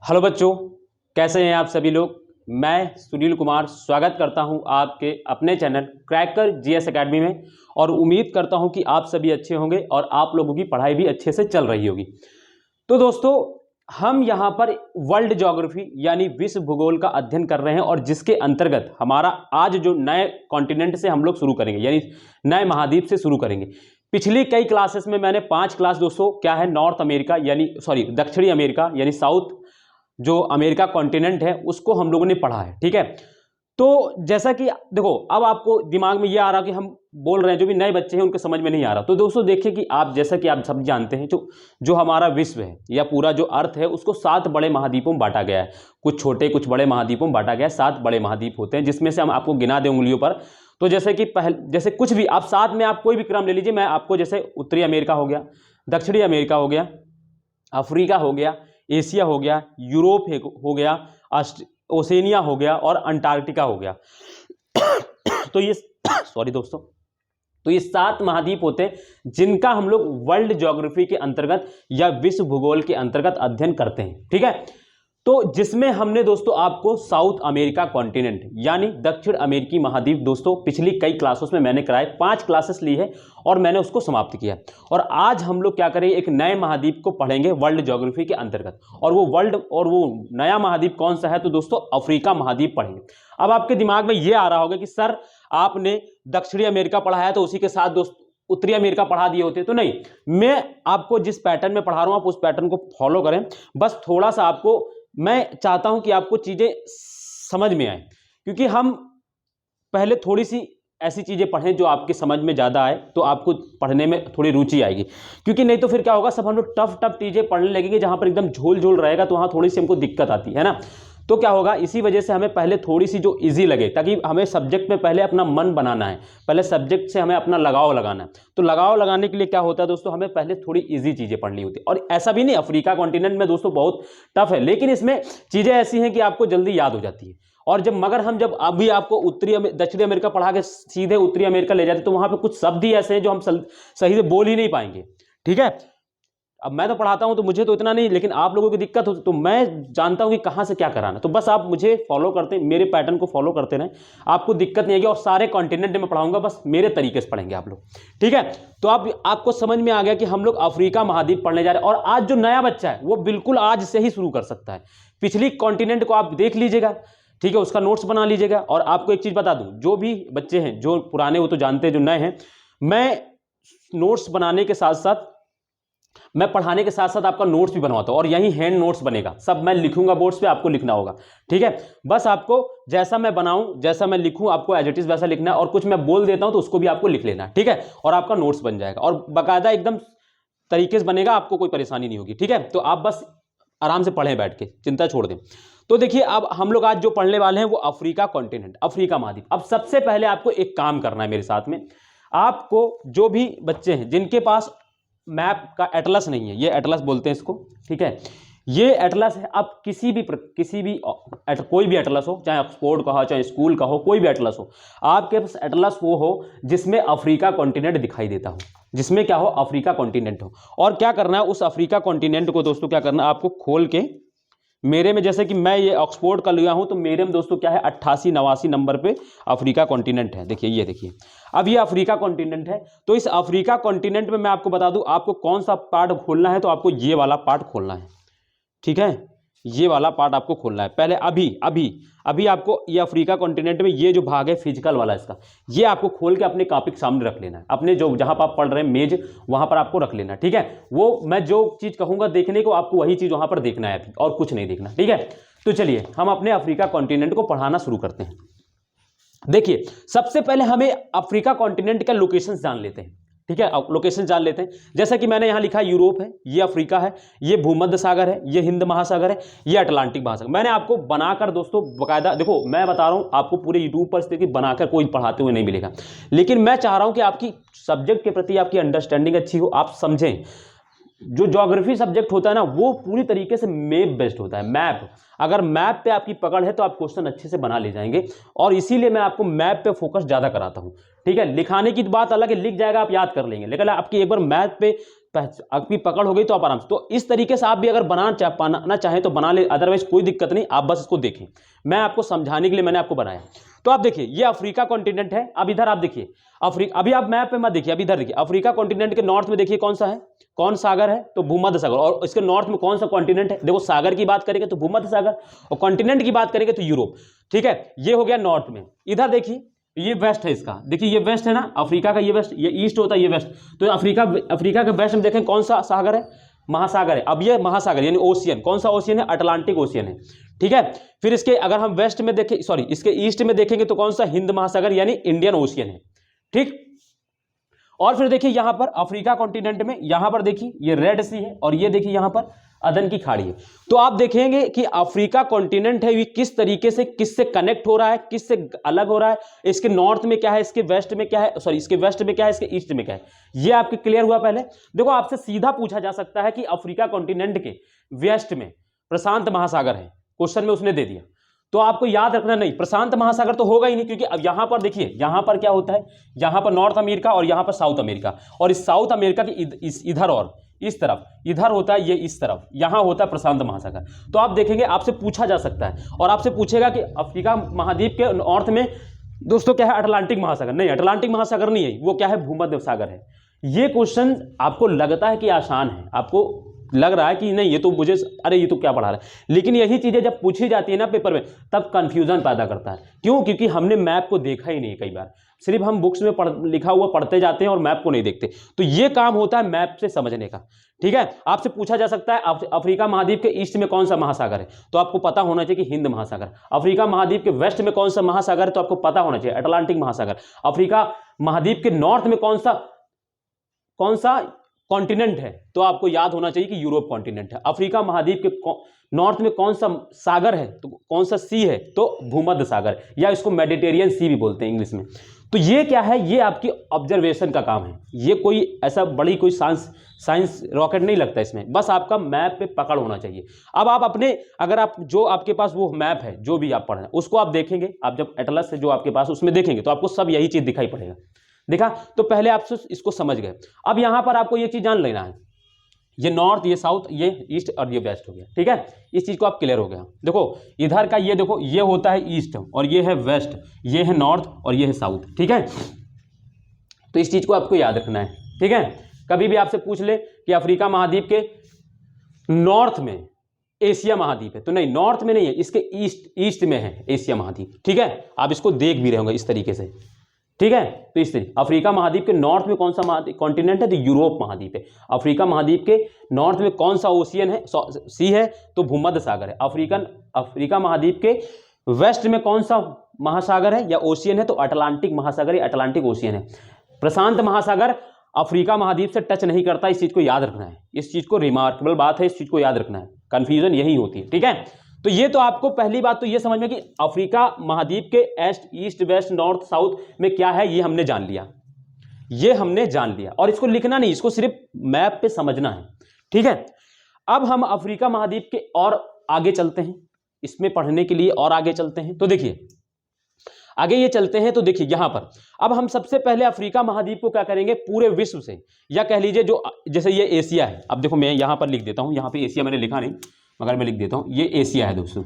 Hello बच्चों, कैसे हैं आप सभी लोग। मैं सुनील कुमार स्वागत करता हूं आपके अपने चैनल क्रैकर जीएस एकेडमी में और उम्मीद करता हूं कि आप सभी अच्छे होंगे और आप लोगों की पढ़ाई भी अच्छे से चल रही होगी। तो दोस्तों, हम यहां पर वर्ल्ड ज्योग्राफी यानी विश्व भूगोल का अध्ययन कर रहे हैं और जिसके अंतर्गत हमारा आज जो नए कॉन्टिनेंट से हम लोग शुरू करेंगे यानी नए महाद्वीप से शुरू करेंगे। पिछली कई क्लासेस में मैंने 5 क्लास दोस्तों क्या है नॉर्थ अमेरिका यानी दक्षिणी अमेरिका यानी साउथ जो अमेरिका कॉन्टिनेंट है उसको हम लोगों ने पढ़ा है। ठीक है, तो जैसा कि देखो अब आपको दिमाग में ये आ रहा कि हम बोल रहे हैं, जो भी नए बच्चे हैं उनके समझ में नहीं आ रहा। तो दोस्तों देखिए कि आप जैसा कि आप सब जानते हैं जो हमारा विश्व है या पूरा जो अर्थ है उसको 7 बड़े महाद्वीपों में बांटा गया है। कुछ छोटे कुछ बड़े महाद्वीपों में बांटा गया है। 7 बड़े महाद्वीप होते हैं जिसमें से हम आपको गिना दें उंगलियों पर। तो जैसे कि जैसे कुछ भी आप साथ में आप कोई भी क्रम ले लीजिए। मैं आपको जैसे उत्तरी अमेरिका हो गया, दक्षिणी अमेरिका हो गया, अफ्रीका हो गया, एशिया हो गया, यूरोप हो गया, ओसेनिया हो गया और अंटार्कटिका हो गया। तो ये सॉरी दोस्तों, तो ये 7 महाद्वीप होते हैं जिनका हम लोग वर्ल्ड ज्योग्राफी के अंतर्गत या विश्व भूगोल के अंतर्गत अध्ययन करते हैं। ठीक है, तो जिसमें हमने दोस्तों आपको साउथ अमेरिका कॉन्टिनेंट यानी दक्षिण अमेरिकी महाद्वीप दोस्तों पिछली कई क्लासों में मैंने कराए 5 क्लासेस ली है और मैंने उसको समाप्त किया। और आज हम लोग क्या करेंगे, एक नए महाद्वीप को पढ़ेंगे वर्ल्ड ज्योग्राफी के अंतर्गत। और वो नया महाद्वीप कौन सा है, तो दोस्तों अफ्रीका महाद्वीप पढ़ेंगे। अब आपके दिमाग में ये आ रहा होगा कि सर आपने दक्षिणी अमेरिका पढ़ा है तो उसी के साथ दोस्त उत्तरी अमेरिका पढ़ा दिए होते। तो नहीं, मैं आपको जिस पैटर्न में पढ़ा रहा हूं आप उस पैटर्न को फॉलो करें। बस थोड़ा सा आपको मैं चाहता हूं कि आपको चीजें समझ में आए, क्योंकि हम पहले थोड़ी सी ऐसी चीजें पढ़ें जो आपके समझ में ज्यादा आए तो आपको पढ़ने में थोड़ी रुचि आएगी। क्योंकि नहीं तो फिर क्या होगा, सब हम लोग टफ चीजें पढ़ने लगेंगे जहां पर एकदम झोल रहेगा तो वहां थोड़ी सी हमको दिक्कत आती है ना। तो क्या होगा, इसी वजह से हमें पहले थोड़ी सी जो इजी लगे, ताकि हमें सब्जेक्ट में पहले अपना मन बनाना है, पहले सब्जेक्ट से हमें अपना लगाव लगाना है। तो लगाव लगाने के लिए क्या होता है दोस्तों, हमें पहले थोड़ी इजी चीजें पढ़नी होती है। और ऐसा भी नहीं अफ्रीका कॉन्टिनेंट में दोस्तों बहुत टफ है, लेकिन इसमें चीजें ऐसी हैं कि आपको जल्दी याद हो जाती है। और जब अभी आपको दक्षिणी अमेरिका पढ़ा के सीधे उत्तरी अमेरिका ले जाते तो वहां पे कुछ शब्द ही ऐसे हैं जो हम सही से बोल ही नहीं पाएंगे। ठीक है, अब मैं तो पढ़ाता हूं तो मुझे तो इतना नहीं, लेकिन आप लोगों की दिक्कत हो तो मैं जानता हूं कि कहां से क्या कराना। तो बस आप मुझे फॉलो करते, मेरे पैटर्न को फॉलो करते रहें, आपको दिक्कत नहीं आएगी। और सारे कॉन्टिनेंट में पढ़ाऊंगा, बस मेरे तरीके से पढ़ेंगे आप लोग। ठीक है, तो आपको समझ में आ गया कि हम लोग अफ्रीका महाद्वीप पढ़ने जा रहे हैं। और आज जो नया बच्चा है वो बिल्कुल आज से ही शुरू कर सकता है। पिछली कॉन्टिनेंट को आप देख लीजिएगा, ठीक है, उसका नोट्स बना लीजिएगा। और आपको एक चीज बता दूं, जो भी बच्चे हैं जो पुराने वो तो जानते हैं, जो नए हैं, मैं नोट्स बनाने के साथ साथ मैं पढ़ाने के साथ साथ आपका नोट्स भी बनवाता हूं। और यही हैंड नोट्स बनेगा, सब मैं लिखूंगा बोर्ड्स पे, आपको लिखना होगा। ठीक है, बस आपको जैसा मैं बनाऊं जैसा मैं लिखूं आपको एज इट इज वैसा लिखना है। और कुछ मैं बोल देता हूं तो उसको भी आपको लिख लेना है। ठीक है, और आपका नोट्स बन जाएगा और बाकायदा एकदम तरीके से बनेगा, आपको कोई परेशानी नहीं होगी। ठीक है, तो आप बस आराम से पढ़ें बैठ के, चिंता छोड़ दें। तो देखिए, अब हम लोग आज जो पढ़ने वाले हैं वो अफ्रीका कॉन्टिनेंट, अफ्रीका महाद्वीप। अब सबसे पहले आपको एक काम करना है मेरे साथ में। आपको जो भी बच्चे हैं जिनके पास मैप का एटलस नहीं है, ये एटलस बोलते हैं इसको, ठीक है, ये एटलस है। अब कोई भी एटलस हो, चाहे ऑक्सफोर्ड का हो, चाहे स्कूल का हो, कोई भी एटलस हो, आपके पास एटलस वो हो जिसमें अफ्रीका कॉन्टिनेंट दिखाई देता हो, जिसमें क्या हो, अफ्रीका कॉन्टिनेंट हो। और क्या करना है, उस अफ्रीका कॉन्टिनेंट को दोस्तों क्या करना है, आपको खोल के, मेरे में जैसे कि मैं ये ऑक्सफोर्ड का लिया हूं तो मेरे में दोस्तों क्या है 88-89 नंबर पे अफ्रीका कॉन्टिनेंट है। देखिए, ये देखिए, अब ये अफ्रीका कॉन्टिनेंट है। तो इस अफ्रीका कॉन्टिनेंट में मैं आपको बता दूं, आपको कौन सा पार्ट खोलना है, तो आपको ये वाला पार्ट खोलना है। ठीक है, ये वाला पार्ट आपको खोलना है पहले। अभी आपको ये अफ्रीका कॉन्टिनेंट में ये जो भाग है फिजिकल वाला इसका, ये आपको खोल के अपने कॉपी के सामने रख लेना है। अपने जो जहां पर आप पढ़ रहे हैं मेज, वहां पर आपको रख लेना है। ठीक है, वो मैं जो चीज कहूंगा देखने को, आपको वही चीज वहां पर देखना है अभी, और कुछ नहीं देखना। ठीक है, तो चलिए हम अपने अफ्रीका कॉन्टिनेंट को पढ़ाना शुरू करते हैं। देखिए, सबसे पहले हमें अफ्रीका कॉन्टिनेंट का लोकेशन जान लेते हैं। ठीक है, लोकेशन जान लेते हैं। जैसा कि मैंने यहां लिखा, यूरोप है, ये अफ्रीका है, ये भूमध्य सागर है, ये हिंद महासागर है, ये अटलांटिक महासागर। मैंने आपको बनाकर दोस्तों बकायदा, देखो मैं बता रहा हूं आपको, पूरे यूट्यूब पर देखिए बनाकर कोई पढ़ाते हुए नहीं मिलेगा, लेकिन मैं चाह रहा हूं कि आपकी सब्जेक्ट के प्रति आपकी अंडरस्टैंडिंग अच्छी हो, आप समझें। जो ज्योग्राफी सब्जेक्ट होता है ना, वो पूरी तरीके से मैप बेस्ड होता है। मैप, अगर मैप पे आपकी पकड़ है तो आप क्वेश्चन अच्छे से बना ले जाएंगे। और इसीलिए मैं आपको मैप पे फोकस ज्यादा कराता हूं। ठीक है, लिखाने की बात अलग है, लिख जाएगा आप याद कर लेंगे, लेकिन आपकी एक बार मैप पे आपकी पकड़ हो गई तो आप आराम से, तो इस तरीके से आप भी अगर बनाना चाहें तो बना ले, अदरवाइज कोई दिक्कत नहीं, आप बस इसको देखें, मैं आपको समझाने के लिए मैंने आपको बनाया। तो आप देखिए ये अफ्रीका कॉन्टिनेंट है। अब इधर आप देखिए अफ्रीका, अभी आप मैप पे मत देखिए, अभी इधर देखिए अफ्रीका कॉन्टिनेंट के नॉर्थ में देखिए कौन सा है, कौन सागर है, तो भूमध्य सागर। और इसके नॉर्थ में कौन सा कॉन्टिनेंट है, देखो सागर की बात करेंगे तो भूमध्य सागर, और कॉन्टिनेंट की बात करेंगे तो यूरोप। ठीक है, ये हो गया नॉर्थ में। इधर देखिए ये वेस्ट है इसका, देखिए ये वेस्ट है ना अफ्रीका का, ये वेस्ट, ये ईस्ट होता है, ये वेस्ट। तो अफ्रीका के वेस्ट में देखें कौन सा सागर है, महासागर है। अब ये महासागर यानी ओशियन, कौन सा ओशियन है, अटलांटिक ओशियन है। ठीक है, फिर इसके अगर हम वेस्ट में देखें, सॉरी इसके ईस्ट में देखेंगे तो कौन सा, हिंद महासागर यानी इंडियन ओशियन है। ठीक, और फिर देखिए यहां पर अफ्रीका कॉन्टिनेंट में, यहां पर देखिए ये रेड सी है, और ये देखिए यहां पर अदन की खाड़ी है। तो आप देखेंगे कि अफ्रीका कॉन्टिनेंट है, ये किस तरीके से किससे कनेक्ट हो रहा है, किससे अलग हो रहा है, इसके नॉर्थ में क्या है, इसके वेस्ट में क्या है, सॉरी इसके वेस्ट में क्या है, इसके ईस्ट में क्या है, ये आपके क्लियर हुआ। पहले देखो आपसे सीधा पूछा जा सकता है कि अफ्रीका कॉन्टिनेंट के वेस्ट में प्रशांत महासागर है, क्वेश्चन में उसने दे दिया, तो आपको याद रखना नहीं, प्रशांत महासागर तो होगा ही नहीं, क्योंकि अब यहां पर देखिए यहां पर क्या होता है, यहां पर नॉर्थ अमेरिका और यहां पर साउथ अमेरिका, और इस साउथ अमेरिका की इधर और इस तरफ, इधर होता है ये इस तरफ, यहां होता है प्रशांत महासागर। तो आप देखेंगे आपसे पूछा जा सकता है, और आपसे पूछेगा कि अफ्रीका महाद्वीप के नॉर्थ में दोस्तों क्या है, अटलांटिक महासागर। नहीं, अटलांटिक महासागर नहीं है, वो क्या है, भूमध्य सागर है। ये क्वेश्चन आपको लगता है कि आसान है, आपको लग रहा है कि नहीं ये तो मुझे, अरे ये तो क्या पढ़ा रहा है, लेकिन यही चीजें जब पूछी जाती है ना पेपर में, तब कंफ्यूजन पैदा करता है। क्यों? क्योंकि हमने मैप को देखा ही नहीं, कई बार सिर्फ हम बुक्स में लिखा हुआ पढ़ते जाते हैं और मैप को नहीं देखते। तो ये काम होता है मैप से समझने का। ठीक है, आपसे पूछा जा सकता है अफ्रीका महाद्वीप के ईस्ट में कौन सा महासागर है, तो आपको पता होना चाहिए कि हिंद महासागर। अफ्रीका महाद्वीप के वेस्ट में कौन सा महासागर है, तो आपको पता होना चाहिए अटलांटिक महासागर। अफ्रीका महाद्वीप के नॉर्थ में कौन सा कॉन्टिनेंट है, तो आपको याद होना चाहिए कि यूरोप कॉन्टिनेंट है। अफ्रीका महाद्वीप के नॉर्थ में कौन सा सागर है, तो कौन सा सी है, तो भूमध्य सागर, या इसको मेडिटेरियन सी भी बोलते हैं इंग्लिश में। तो ये क्या है, ये आपकी ऑब्जर्वेशन का काम है, ये कोई ऐसा बड़ी कोई साइंस रॉकेट नहीं लगता इसमें, बस आपका मैप पे पकड़ होना चाहिए। अब आप अपने, अगर आप जो आपके पास वो मैप है जो भी आप पढ़ रहे हैं उसको आप देखेंगे, आप जब एटलस है जो आपके पास उसमें देखेंगे तो आपको सब यही चीज दिखाई पड़ेगा। देखा, तो पहले आप इसको समझ गए। अब यहां पर आपको ये चीज जान लेना है, ये नॉर्थ, ये साउथ, ये ईस्ट और ये वेस्ट हो गया। ठीक है, इस चीज को आप क्लियर हो गया। देखो इधर का ये देखो, ये होता है ईस्ट और ये है वेस्ट, ये है नॉर्थ और ये है साउथ। ठीक है, तो इस चीज को आपको याद रखना है। ठीक है, कभी भी आपसे पूछ ले कि अफ्रीका महाद्वीप के नॉर्थ में एशिया महाद्वीप है, तो नहीं, नॉर्थ में नहीं है, इसके ईस्ट में है एशिया महाद्वीप। ठीक है, आप इसको देख भी रहे होंगे इस तरीके से। ठीक है, तो इस तरीके अफ्रीका महाद्वीप के नॉर्थ में कौन सा कॉन्टिनेंट है, तो यूरोप महाद्वीप है। अफ्रीका महाद्वीप के नॉर्थ में कौन सा ओशियन है, सी है, तो भूमध्य सागर है। अफ्रीका महाद्वीप के वेस्ट में कौन सा महासागर है या ओशियन है, तो अटलांटिक महासागर या अटलांटिक ओशियन है। प्रशांत महासागर अफ्रीका महाद्वीप से टच नहीं करता, इस चीज को याद रखना है, इस चीज को रिमार्केबल बात है, इस चीज को याद रखना है, कंफ्यूजन यही होती है। ठीक है, तो ये तो आपको पहली बात तो ये समझ में कि अफ्रीका महाद्वीप के ईस्ट वेस्ट नॉर्थ साउथ में क्या है, ये हमने जान लिया, ये हमने जान लिया, और इसको लिखना नहीं, इसको सिर्फ मैप पे समझना है। ठीक है, अब हम अफ्रीका महाद्वीप के और आगे चलते हैं, इसमें पढ़ने के लिए और आगे चलते हैं। तो देखिए आगे ये चलते हैं, तो देखिए यहां पर अब हम सबसे पहले अफ्रीका महाद्वीप को क्या करेंगे, पूरे विश्व से, या कह लीजिए जो जैसे ये एशिया है, अब देखो मैं यहां पर लिख देता हूं, यहां पे एशिया मैंने लिखा नहीं मगर मैं लिख देता हूं, ये एशिया है दोस्तों।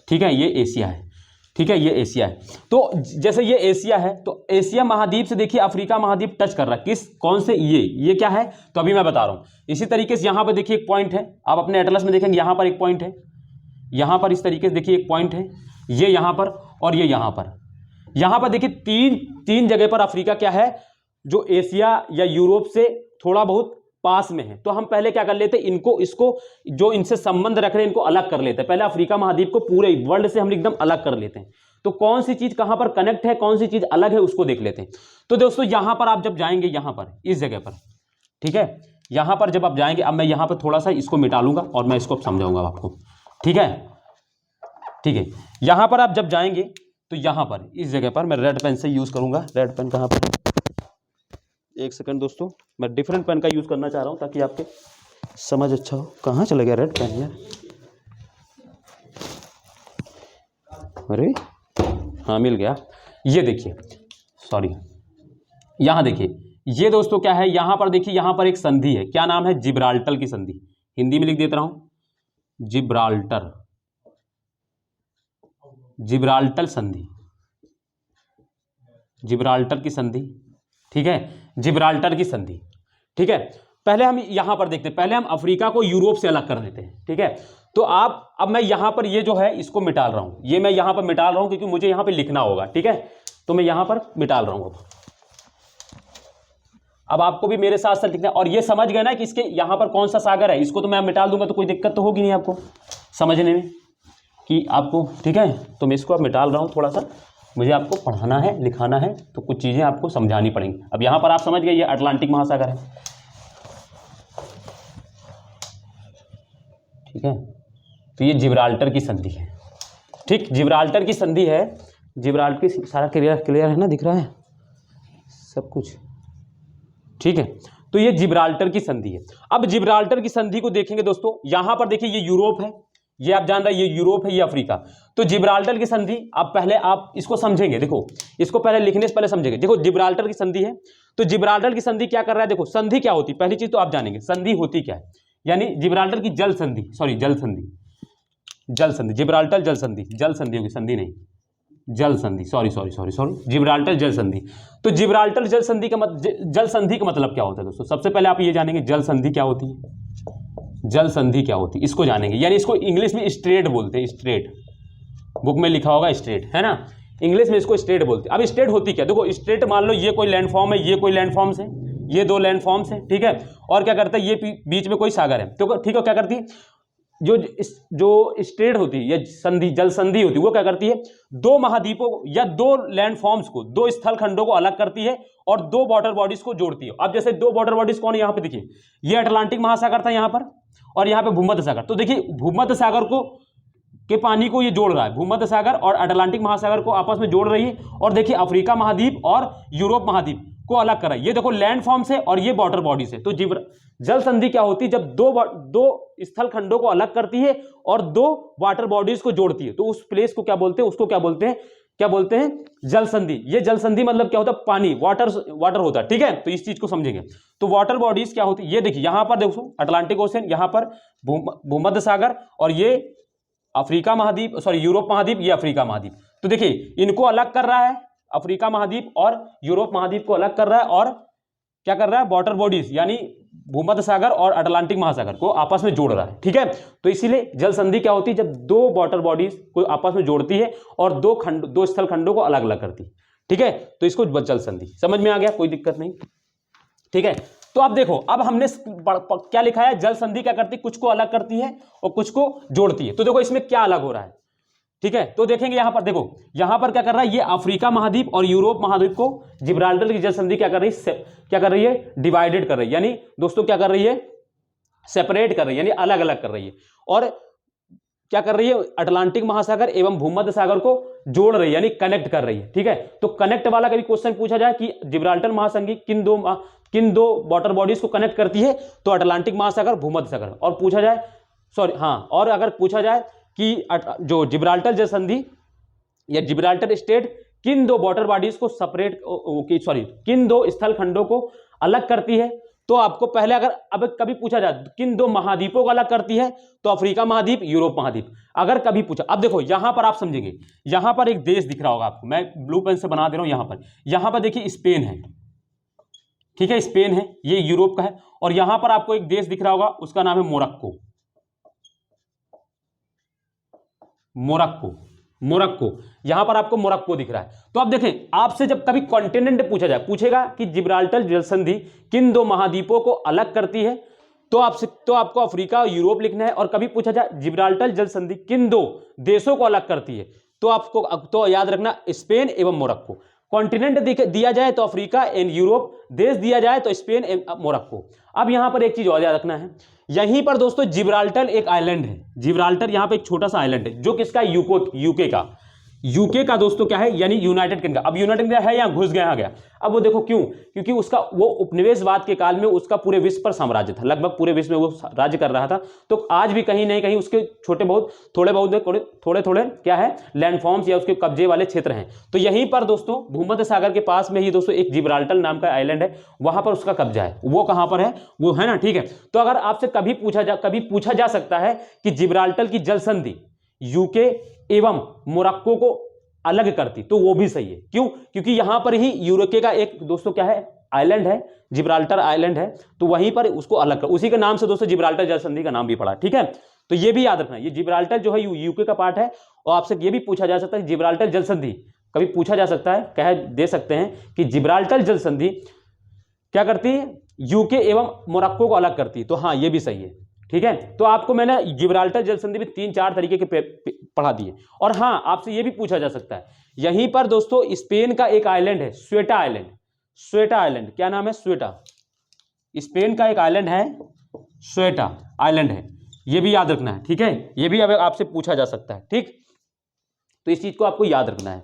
ठीक है, ये एशिया है। ठीक है, ये एशिया है। तो जैसे ये एशिया है, तो एशिया महाद्वीप से देखिए अफ्रीका महाद्वीप टच कर रहा है, कौन से, ये क्या है, तो अभी मैं बता रहा हूं। इसी तरीके से यहां पर देखिए एक पॉइंट है, आप अपने एटलस में देखेंगे यहां पर एक पॉइंट है, यहां पर इस तरीके से देखिए एक पॉइंट है, ये यहां पर और ये यहां पर देखिए तीन जगह पर अफ्रीका क्या है, जो एशिया या यूरोप से थोड़ा बहुत पास में है। तो हम पहले क्या कर लेते, इसको जो इनसे संबंध रख रहे हैं इनको अलग कर लेते हैं। पहले अफ्रीका महाद्वीप को पूरे वर्ल्ड से हम एकदम अलग कर लेते हैं, तो कौन सी चीज कहां पर कनेक्ट है, कौन सी चीज अलग है, उसको देख लेते हैं। तो दोस्तों यहां पर आप जब जाएंगे, यहां पर इस जगह पर, ठीक है, यहां पर जब आप जाएंगे, अब मैं यहां पर थोड़ा सा इसको मिटा लूंगा और मैं इसको समझाऊंगा आपको। ठीक है, यहां पर आप जब जाएंगे तो यहां पर इस जगह पर मैं रेड पेन से यूज करूंगा। रेड पेन कहां पर, एक सेकंड दोस्तों, मैं डिफरेंट पेन का यूज करना चाह रहा हूं ताकि आपके समझ अच्छा हो। कहां चला गया रेड पेन यार, अरे हाँ मिल गया। ये देखिए, सॉरी, यहां देखिए, ये दोस्तों क्या है, यहां पर देखिए, यहां पर एक संधि है, क्या नाम है, जिब्राल्टर की संधि, हिंदी में लिख देता हूं, जिब्राल्टर, जिब्राल्टर संधि, जिब्राल्टर की संधि, ठीक है, जिब्राल्टर की संधि, ठीक है। पहले हम यहां पर देखते हैं, पहले हम अफ्रीका को यूरोप से अलग कर देते हैं, ठीक है। तो अब मैं यहां पर ये जो है इसको मिटा रहा हूं, ये मैं यहां पर मिटा रहा हूं क्योंकि मुझे यहां पर लिखना होगा, ठीक है। तो मैं यहां पर मिटा रहा हूं, अब आपको भी मेरे साथ साथ लिखना है। और ये समझ गए ना कि इसके यहां पर कौन सा सागर है, इसको तो मैं मिटा दूंगा तो कोई दिक्कत तो होगी नहीं आपको समझने में कि आपको, ठीक है। तो मैं इसको अब मिटा रहा हूं, थोड़ा सा मुझे आपको पढ़ाना है, लिखाना है, तो कुछ चीजें आपको समझानी पड़ेंगी। अब यहां पर आप समझ गए ये अटलांटिक महासागर है, ठीक है। तो ये जिब्राल्टर की संधि है, ठीक, जिब्राल्टर की संधि है, जिब्राल्टर की, सारा क्लियर है ना, दिख रहा है सब कुछ, ठीक है। तो ये जिब्राल्टर की संधि है। अब जिब्राल्टर की संधि को देखेंगे दोस्तों, यहां पर देखिए ये यूरोप है, ये आप जान रहे हैं, ये यूरोप है, ये अफ्रीका। तो जिब्राल्टर की संधि, आप पहले आप इसको समझेंगे, देखो इसको पहले लिखने से पहले समझेंगे। देखो जिब्राल्टर की संधि है, तो जिब्राल्टर की संधि क्या कर रहा है, देखो संधि क्या होती है, पहली चीज तो आप जानेंगे संधि होती क्या है, यानी जिब्राल्टर की जल संधि, सॉरी जल संधि, जल संधि, जिब्राल्टर जल संधि, जल संधि होगी, संधि नहीं, जल संधि, sorry sorry sorry sorry, Gibraltar जल संधि। तो जिब्राल्टर जल संधि का जल संधि का मतलब क्या होता है दोस्तों, सबसे पहले आप ये जानेंगे जल संधि क्या होती है, जल संधि क्या होती है इसको जानेंगे, यानी इसको इंग्लिश में स्ट्रेट बोलते हैं, स्ट्रेट, बुक में लिखा होगा स्ट्रेट, है ना, इंग्लिश में इसको स्ट्रेट बोलते हैं। अब स्ट्रेट होती क्या, देखो स्ट्रेट मान लो ये कोई लैंडफॉर्म है, ये कोई लैंडफॉर्म्स है, ये दो लैंडफॉर्म्स है, ठीक है। और क्या करता है, ये बीच में कोई सागर है, तो ठीक है, क्या करती है, जो स्ट्रेट होती है या संधि, जल संधि होती है, वो क्या करती है, दो महाद्वीपों या दो लैंडफॉर्म्स को, दो स्थल खंडों को अलग करती है और दो वाटर बॉडीज को जोड़ती है। अब जैसे दो वाटर बॉडीज कौन, यहां पे देखिए, ये अटलांटिक महासागर था यहां पर, और यहां पे भूमध्य सागर। तो देखिए भूमध्य सागर को के पानी को ये जोड़ रहा है, भूमध्य सागर और अटलांटिक महासागर को आपस में जोड़ रही है। और देखिए अफ्रीका महाद्वीप और यूरोप महाद्वीप को अलग कर रहा है, ये देखो लैंड फॉर्म्स है और ये वाटर बॉडीज है। तो जल संधि क्या होती है, जब दो स्थल खंडों को अलग करती है और दो वाटर बॉडीज को जोड़ती है, तो उस प्लेस को क्या बोलते हैं, उसको क्या बोलते हैं, जल संधि। ये जल संधि मतलब क्या होता है, पानी, वाटर होता है, ठीक है। तो इस चीज को समझेंगे। तो वाटर बॉडीज क्या होती है, ये देखिए यहां पर देखो अटलांटिक ओशन, यहां पर भूमध्य सागर, और ये अफ्रीका महाद्वीप, सॉरी यूरोप महाद्वीप, ये अफ्रीका महाद्वीप। तो देखिए इनको अलग कर रहा है, अफ्रीका महाद्वीप और यूरोप महाद्वीप को अलग कर रहा है, और क्या कर रहा है, वाटर बॉडीज यानी भूमध्य सागर और अटलांटिक महासागर को आपस में जोड़ रहा है, ठीक है। तो इसीलिए जल संधि क्या होती है, जब दो वाटर बॉडीज को आपस में जोड़ती है और दो स्थल खंडों को अलग अलग करती है, ठीक है। तो इसको जल संधि, समझ में आ गया, कोई दिक्कत नहीं, ठीक है। तो अब देखो, अब हमने क्या लिखा है, जल संधि क्या करती है, कुछ को अलग करती है और कुछ को जोड़ती है। तो देखो इसमें क्या अलग हो रहा है, ठीक है। तो देखेंगे यहां पर, देखो यहां पर क्या कर रहा है, ये अफ्रीका महाद्वीप और यूरोप महाद्वीप को जिब्राल्टर की जल संधि क्या कर रही है, डिवाइडेड कर रही है, यानी दोस्तों क्या कर रही है, सेपरेट कर रही है, यानी अलग अलग कर रही है। और क्या कर रही है, अटलांटिक महासागर एवं भूमध्य सागर को जोड़ रही है, यानी कनेक्ट कर रही है, ठीक है। तो कनेक्ट वाला कभी क्वेश्चन पूछा जाए कि जिब्राल्टर महासंधि किन दो वाटर बॉडीज को कनेक्ट करती है, तो अटलांटिक महासागर, भूमध्य सागर। और पूछा जाए, सॉरी हाँ, और अगर पूछा जाए कि जो जिब्राल्टर जल संधि या जिब्राल्टर स्टेट किन दो वाटर बॉडीज को किन दो स्थल खंडों को अलग करती है, तो आपको पहले अगर अब कभी पूछा जाए किन दो महाद्वीपों को अलग करती है, तो अफ्रीका महाद्वीप, यूरोप महाद्वीप। अगर कभी पूछा, अब देखो यहां पर आप समझेंगे, यहां पर एक देश दिख रहा होगा आपको, मैं ब्लू पेन से बना दे रहा हूं। यहां पर देखिए स्पेन है, ठीक है, स्पेन है, ये यूरोप का है। और यहां पर आपको एक देश दिख रहा होगा, उसका नाम है मोरक्को, मोरक्को, यहां पर आपको मोरक्को दिख रहा है। तो अब देखें, आपसे जब कभी कॉन्टिनेंट पूछेगा कि जिब्राल्टर जल संधि किन दो महाद्वीपों को अलग करती है, तो आपको अफ्रीका और यूरोप लिखना है। और कभी पूछा जाए जिब्राल्टर जल संधि किन दो देशों को अलग करती है, तो आपको तो याद रखना स्पेन एवं मोरक्को। कॉन्टिनेंट दिया जाए तो अफ्रीका एंड यूरोप, देश दिया जाए तो स्पेन एवं मोरक्को। अब यहां पर एक चीज और याद रखना है, यहीं पर दोस्तों जिब्राल्टर एक आइलैंड है, जिब्राल्टर यहां पे एक छोटा सा आइलैंड है, जो किसका, यूके का, यूके का दोस्तों क्या है, यानी यूनाइटेड किंगडम। अब यूनाइटेड किंगडम है यहाँ घुस गया गया। अब वो देखो क्यों, क्योंकि उसका वो उपनिवेशवाद के काल में उसका पूरे विश्व पर साम्राज्य था, लगभग पूरे विश्व में वो राज्य कर रहा था। तो आज भी कहीं नहीं कहीं उसके छोटे बहुत थोड़े थोड़े क्या है लैंडफॉर्म्स या उसके कब्जे वाले क्षेत्र हैं। तो यहीं पर दोस्तों भूमध्य सागर के पास में ही दोस्तों एक जिब्राल्टर नाम का आइलैंड है, वहां पर उसका कब्जा है। वो कहां पर है, वो है ना, ठीक है। तो अगर आपसे कभी पूछा जा सकता है कि जिब्राल्टर की जल संधि यूके एवं मोरक्को को अलग करती, तो वो भी सही है। क्यों, क्योंकि यहां पर ही यूरोके का एक दोस्तों क्या है आइलैंड है, जिब्राल्टर आइलैंड है, तो वहीं पर उसको अलग कर, उसी के नाम से दोस्तों जिब्राल्टर जल संधि का नाम भी पड़ा, ठीक है। तो ये भी याद रखना, ये जिब्राल्टर जो है यूके का पार्ट है। और आपसे ये भी पूछा जा सकता है जिब्राल्टर जल संधि, कभी पूछा जा सकता है, कह दे सकते हैं कि जिब्राल्टर जल संधि क्या करती है, यूके एवं मोरक्को को अलग करती है। तो हाँ ये भी सही है, ठीक है। तो आपको मैंने जिब्राल्टर जल संधि में 3-4 तरीके के पढ़ा दिए। और हाँ आपसे यह भी पूछा जा सकता है, यहीं पर दोस्तों स्पेन का एक आइलैंड है, स्वेटा आइलैंड। स्वेटा आइलैंड क्या नाम है, स्वेटा, स्पेन का एक आइलैंड है, स्वेटा आइलैंड है, यह भी याद रखना है, ठीक है। यह भी अब आपसे पूछा जा सकता है, ठीक। तो इस चीज को आपको याद रखना है,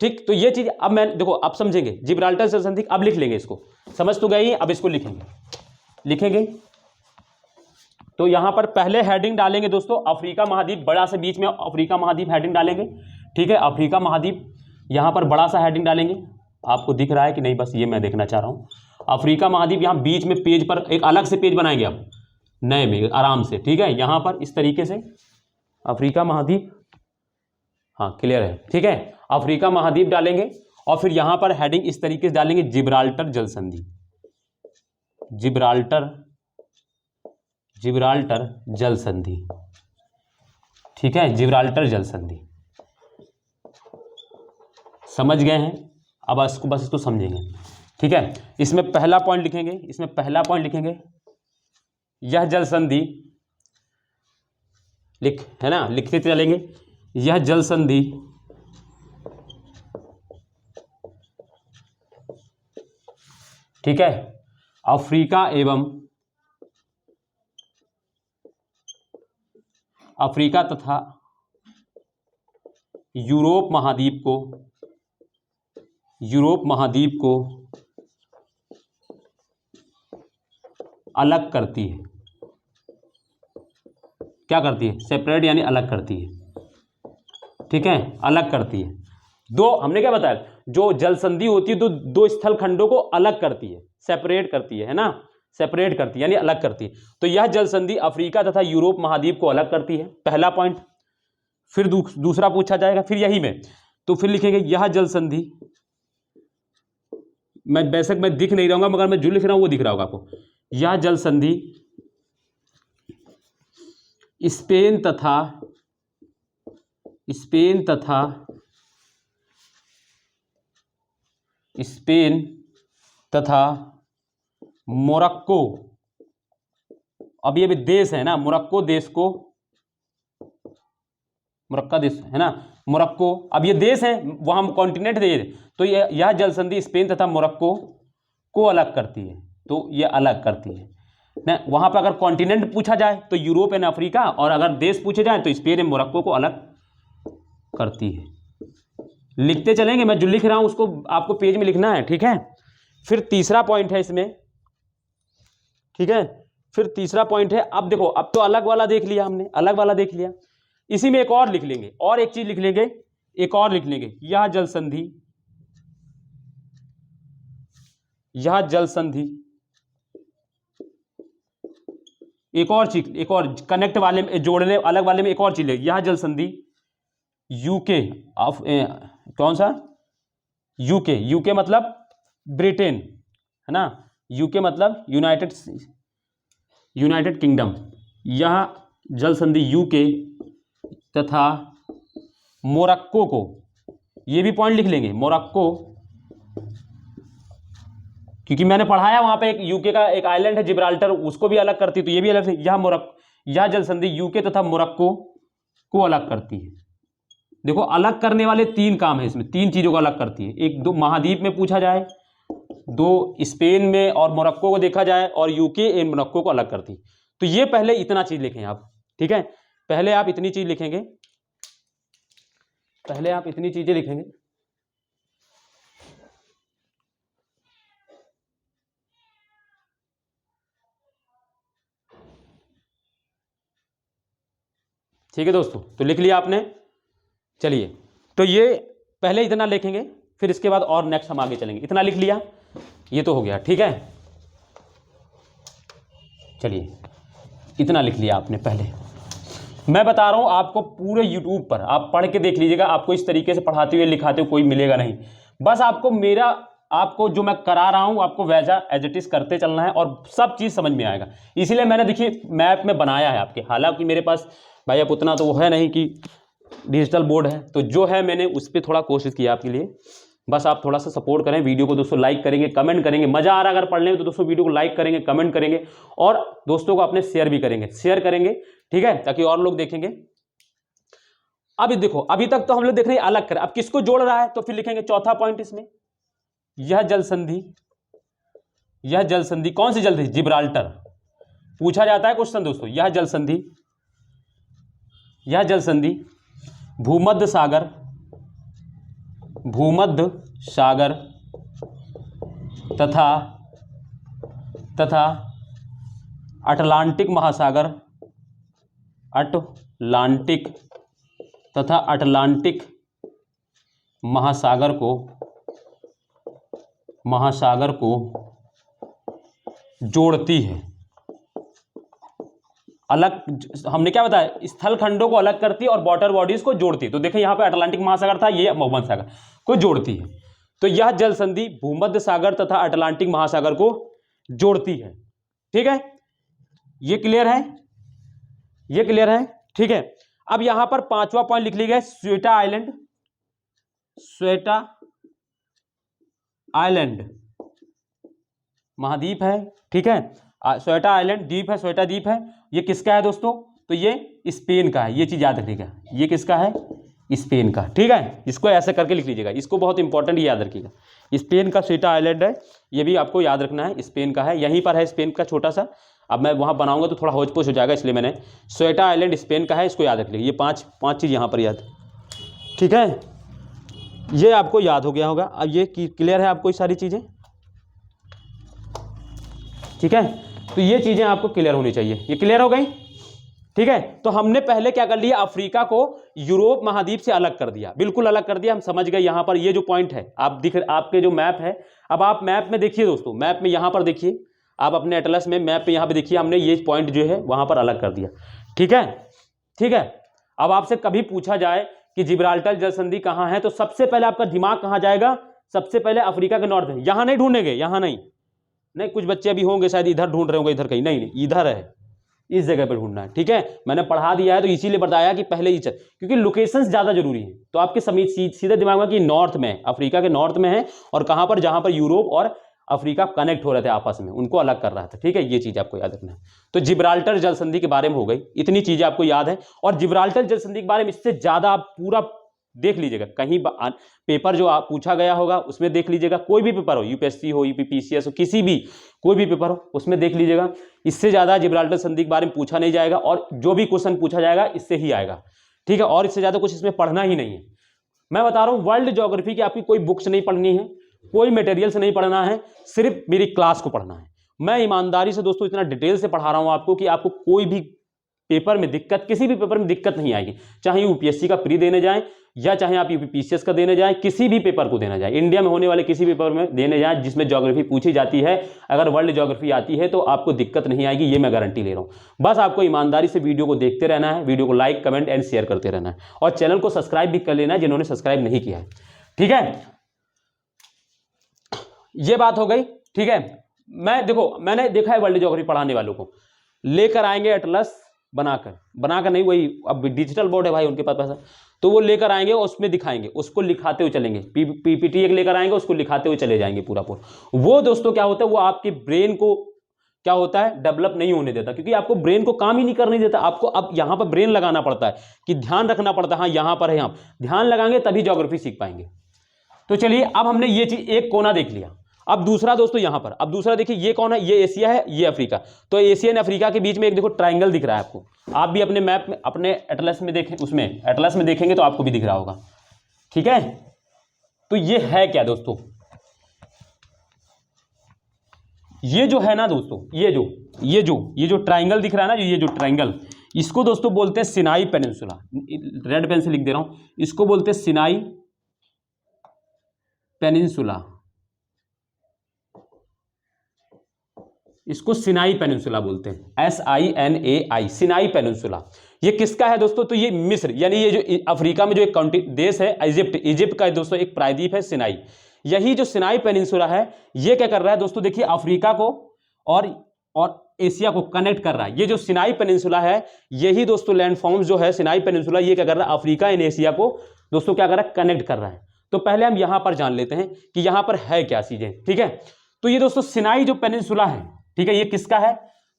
ठीक। तो ये चीज अब मैं देखो अब समझेंगे जिब्राल्टर जल संधि, अब लिख लेंगे इसको, समझ तो गई, अब इसको लिखेंगे। तो यहां पर पहले हेडिंग डालेंगे दोस्तों अफ्रीका महाद्वीप, बड़ा से बीच में अफ्रीका महाद्वीप हेडिंग डालेंगे, ठीक है। अफ्रीका महाद्वीप यहां पर बड़ा सा हेडिंग डालेंगे, आपको दिख रहा है कि नहीं, बस ये मैं देखना चाह रहा हूं। अफ्रीका महाद्वीप यहां बीच में पेज पर एक अलग से पेज बनाएंगे अब नए में आराम से, ठीक है। यहां पर इस तरीके से अफ्रीका महाद्वीप, हाँ क्लियर है, ठीक है। अफ्रीका महाद्वीप डालेंगे और फिर यहां पर हेडिंग इस तरीके से डालेंगे जिब्राल्टर जल संधि, जिब्राल्टर जल संधि, ठीक है, जिब्राल्टर जल संधि। समझ गए हैं, अब इसको बस इसको समझेंगे, ठीक है। इसमें पहला पॉइंट लिखेंगे, यह जल संधि है ना, लिखते चलेंगे, यह जल संधि ठीक है अफ्रीका तथा यूरोप महाद्वीप को अलग करती है। क्या करती है, सेपरेट यानी अलग करती है, ठीक है, अलग करती है। दो हमने क्या बताया, जो जल संधि होती है तो दो स्थल खंडों को अलग करती है, सेपरेट करती है ना, सेपरेट करती है यानी अलग करती है। तो यह जल संधि अफ्रीका तथा यूरोप महाद्वीप को अलग करती है, पहला पॉइंट। फिर दूसरा पूछा जाएगा, फिर यही में तो फिर लिखेंगे यह जल संधि, मैं बेशक मैं दिख नहीं रहूंगा मगर मैं जो लिख रहा हूं वो दिख रहा होगा आपको। यह जल संधि स्पेन तथा मोरक्को, अब ये भी देश है ना, मोरक्को देश को, मोरक्का देश है ना, मोरक्को, अब ये देश है, वहां कॉन्टिनेंट दे, तो यह जल संधि स्पेन तथा मोरक्को को अलग करती है। तो ये अलग करती है ना, वहां पर अगर कॉन्टिनेंट पूछा जाए तो यूरोप एंड अफ्रीका, और अगर देश पूछे जाए तो स्पेन एंड मोरक्को को अलग करती है। लिखते चलेंगे, मैं जो लिख रहा हूं उसको आपको पेज में लिखना है, ठीक है। फिर तीसरा पॉइंट है इसमें, ठीक है, फिर तीसरा पॉइंट है, अब देखो अब तो अलग वाला देख लिया हमने, अलग वाला देख लिया, इसी में एक और लिख लेंगे, और एक चीज लिख लेंगे, यह जल संधि एक और कनेक्ट वाले में, जोड़ने अलग वाले में एक और चीज है, यह जल संधि यूके कौन सा, यूके मतलब ब्रिटेन है ना, यूके मतलब यूनाइटेड किंगडम। यह जल संधि यूके तथा मोरक्को को, ये भी पॉइंट लिख लेंगे, मोरक्को, क्योंकि मैंने पढ़ाया वहां पे एक यूके का एक आइलैंड है जिब्राल्टर, उसको भी अलग करती है, तो ये भी अलग से, यह जल संधि यूके तथा मोरक्को को अलग करती है। देखो अलग करने वाले 3 काम है इसमें, 3 चीजों को अलग करती है, एक दो महाद्वीप में पूछा जाए, 2 स्पेन में और मोरक्को को देखा जाए, और यूके एंड मोरक्को को अलग करती है। तो ये पहले इतना चीज लिखें आप, ठीक है, पहले आप इतनी चीज लिखेंगे, पहले आप इतनी चीजें लिखेंगे, ठीक है दोस्तों, तो लिख लिया आपने। चलिए, तो ये पहले इतना लिखेंगे, फिर इसके बाद और नेक्स्ट हम आगे चलेंगे। इतना लिख लिया, ये तो हो गया, ठीक है। चलिए, इतना लिख लिया आपने पहले। मैं बता रहा हूं आपको, पूरे YouTube पर आप पढ़ के देख लीजिएगा, आपको इस तरीके से पढ़ाते हुए लिखाते हुए कोई मिलेगा नहीं। बस आपको जो मैं करा रहा हूं, आपको वैसा एज इट इज करते चलना है और सब चीज समझ में आएगा। इसीलिए मैंने देखिए मैप में बनाया है आपके, हालांकि मेरे पास भाई अब उतना तो वो है नहीं कि डिजिटल बोर्ड है, तो जो है मैंने उस पर थोड़ा कोशिश किया आपके लिए। बस आप थोड़ा सा सपोर्ट करें, वीडियो को दोस्तों लाइक करेंगे, कमेंट करेंगे, मजा आ रहा अगर पढ़ने में तो दोस्तों वीडियो को लाइक करेंगे, कमेंट करेंगे और दोस्तों को अपने शेयर भी करेंगे, ठीक है, ताकि और लोग देखेंगे। अब देखो, अभी तक तो हम लोग देख रहे हैं अलग कर, अब किसको जोड़ रहा है, तो फिर लिखेंगे चौथा पॉइंट इसमें, यह जल संधि कौन सी जल संधि? जिब्राल्टर। पूछा जाता है क्वेश्चन दोस्तों, यह जल संधि भूमध्य सागर तथा अटलांटिक महासागर को जोड़ती है। अलग, हमने क्या बताया, स्थल खंडों को अलग करती है और वाटर बॉडीज को जोड़ती है। तो देखिए यहां पे अटलांटिक महासागर था, ये भूमध्य सागर को जोड़ती है। तो यह जल संधि भूमध्य सागर तथा अटलांटिक महासागर को जोड़ती है, ठीक है। ये क्लियर है, ठीक है। अब यहां पर पांचवा पॉइंट लिख लीजिए, स्वेटा आइलैंड महाद्वीप है, ठीक है। स्वेटा आइलैंड द्वीप है, स्वेटा द्वीप है। ये किसका है दोस्तों? तो ये स्पेन का है, ये चीज याद रखिएगा। ये किसका है? स्पेन का, ठीक है। इसको ऐसे करके लिख लीजिएगा, इसको बहुत इंपॉर्टेंट याद रखिएगा। स्पेन का स्वेटा आइलैंड है, ये भी आपको याद रखना है, स्पेन का है, यहीं पर है स्पेन का छोटा सा। अब मैं वहां बनाऊंगा तो थोड़ा होच पोच हो जाएगा, इसलिए मैंने स्वेटा आइलैंड स्पेन का है, इसको याद रख लीजिए। ये पांच चीज यहां पर याद, ठीक है। ये आपको याद हो गया होगा। अब ये क्लियर है आपको ये सारी चीजें, ठीक है। तो ये चीजें आपको क्लियर होनी चाहिए, ये क्लियर हो गई, ठीक है। तो हमने पहले क्या कर लिया, अफ्रीका को यूरोप महाद्वीप से अलग कर दिया, बिल्कुल अलग कर दिया, हम समझ गए। यहां पर ये जो पॉइंट है आपके जो मैप है, अब आप मैप में देखिए दोस्तों, मैप में यहां पर देखिए, आप अपने एटलस में मैप पे यहां पे देखिए, हमने ये पॉइंट जो है वहां पर अलग कर दिया, ठीक है। अब आपसे कभी पूछा जाए कि जिब्राल्टर जल संधि कहां है, तो सबसे पहले आपका दिमाग कहां जाएगा? सबसे पहले अफ्रीका के नॉर्थ में। यहां नहीं ढूंढेंगे, यहां नहीं, कुछ बच्चे अभी होंगे शायद इधर ढूंढ रहे होंगे, इधर कहीं नहीं, इधर है, इस जगह पर ढूंढना है, ठीक है। मैंने पढ़ा दिया है तो इसीलिए बताया कि पहले ही क्योंकि लोकेशंस ज्यादा जरूरी है। तो आपके सीधे दिमाग में कि नॉर्थ में, अफ्रीका के नॉर्थ में है, और कहां पर? जहां पर यूरोप और अफ्रीका कनेक्ट हो रहे थे आपस में, उनको अलग कर रहा था, ठीक है। ये चीज आपको याद रखना है। तो जिब्राल्टर जल संधि के बारे में हो गई, इतनी चीजें आपको याद है। और जिब्राल्टर जल संधि के बारे में इससे ज्यादा आप पूरा देख लीजिएगा, कहीं पेपर जो आप पूछा गया होगा उसमें देख लीजिएगा, कोई भी पेपर हो, यूपीएससी हो, यूपीपीसीएस हो, किसी भी कोई भी पेपर हो उसमें देख लीजिएगा। इससे ज्यादा जिब्राल्टर संधि के बारे में पूछा नहीं जाएगा, और जो भी क्वेश्चन पूछा जाएगा इससे ही आएगा, ठीक है। और इससे ज्यादा कुछ इसमें पढ़ना ही नहीं है। मैं बता रहा हूं, वर्ल्ड ज्योग्राफी की आपकी कोई बुक्स नहीं पढ़नी है, कोई मटेरियल्स नहीं पढ़ना है, सिर्फ मेरी क्लास को पढ़ना है। मैं ईमानदारी से दोस्तों इतना डिटेल से पढ़ा रहा हूं आपको कि आपको कोई भी पेपर में दिक्कत, किसी भी पेपर में दिक्कत नहीं आएगी। चाहे यूपीएससी का प्री देने जाएं, या चाहे आप यूपीपीसीएस का देने जाएं, किसी भी पेपर को देना जाए, इंडिया में होने वाले किसी भी पेपर में देने जाएं जिसमें ज्योग्राफी पूछी जाती है, अगर वर्ल्ड ज्योग्राफी आती है तो आपको दिक्कत नहीं आएगी, ये मैं गारंटी ले रहा हूं। बस आपको ईमानदारी से वीडियो को देखते रहना है, वीडियो को लाइक, कमेंट एंड शेयर करते रहना है, और चैनल को सब्सक्राइब भी कर लेना है जिन्होंने सब्सक्राइब नहीं किया है, ठीक है। ये बात हो गई, ठीक है। मैंने देखा है वर्ल्ड ज्योग्राफी पढ़ाने वालों को लेकर आएंगे एटलस बनाकर नहीं, वही अब डिजिटल बोर्ड है भाई उनके पास पैसा, तो वो लेकर आएंगे, उसमें दिखाएंगे, उसको लिखाते हुए चलेंगे, पीपीटी एक लेकर आएंगे, उसको लिखाते हुए चले जाएंगे पूरा। वो दोस्तों क्या होता है, वो आपके ब्रेन को क्या होता है, डेवलप नहीं होने देता, क्योंकि आपको ब्रेन को काम ही नहीं करने देता। आपको अब यहां पर ब्रेन लगाना पड़ता है, कि ध्यान रखना पड़ता है, हाँ यहां पर है, हम ध्यान लगाएंगे तभी ज्योग्राफी सीख पाएंगे। तो चलिए, अब हमने ये चीज एक कोना देख लिया। अब दूसरा दोस्तों यहां पर, अब दूसरा देखिए, ये कौन है? ये एशिया है, ये अफ्रीका। तो एशिया और अफ्रीका के बीच में एक देखो ट्राइंगल दिख रहा है आपको। आप भी अपने मैप में, अपने एटलस में देखें, उसमें एटलस में देखेंगे तो आपको भी दिख रहा होगा, ठीक है, तो ये है क्या दोस्तों, ये जो है ना दोस्तों, ये जो ट्राइंगल दिख रहा है ना, ये जो ट्राइंगल, इसको दोस्तों बोलते हैं सिनाई पेनिनसुला। रेड पेन से लिख दे रहा हूं, इसको बोलते हैं सिनाई पेनिनसुला, इसको सिनाई पेनिनसुला बोलते हैं, SINAI, सिनाई पेनिनसुला। ये किसका है दोस्तों, तो ये मिस्र यानी ये जो अफ्रीका में जो एक कंट्री देश है इजिप्ट का दोस्तों एक प्रायद्वीप है सिनाई। यही जो सिनाई पेनिनसुला है, ये क्या कर रहा है दोस्तों, देखिए अफ्रीका को और एशिया को कनेक्ट कर रहा है। ये जो सिनाई पेनिनसुला है, यही दोस्तों लैंडफॉर्म जो है सिनाई पेनिनसुला, ये क्या कर रहा है, अफ्रीका एंड एशिया को दोस्तों क्या कर रहा है, कनेक्ट कर रहा है। तो पहले हम यहां पर जान लेते हैं कि यहां पर है क्या चीजें, ठीक है। तो ये दोस्तों सिनाई जो पेनिनसुला है, ठीक है, ये किसका है,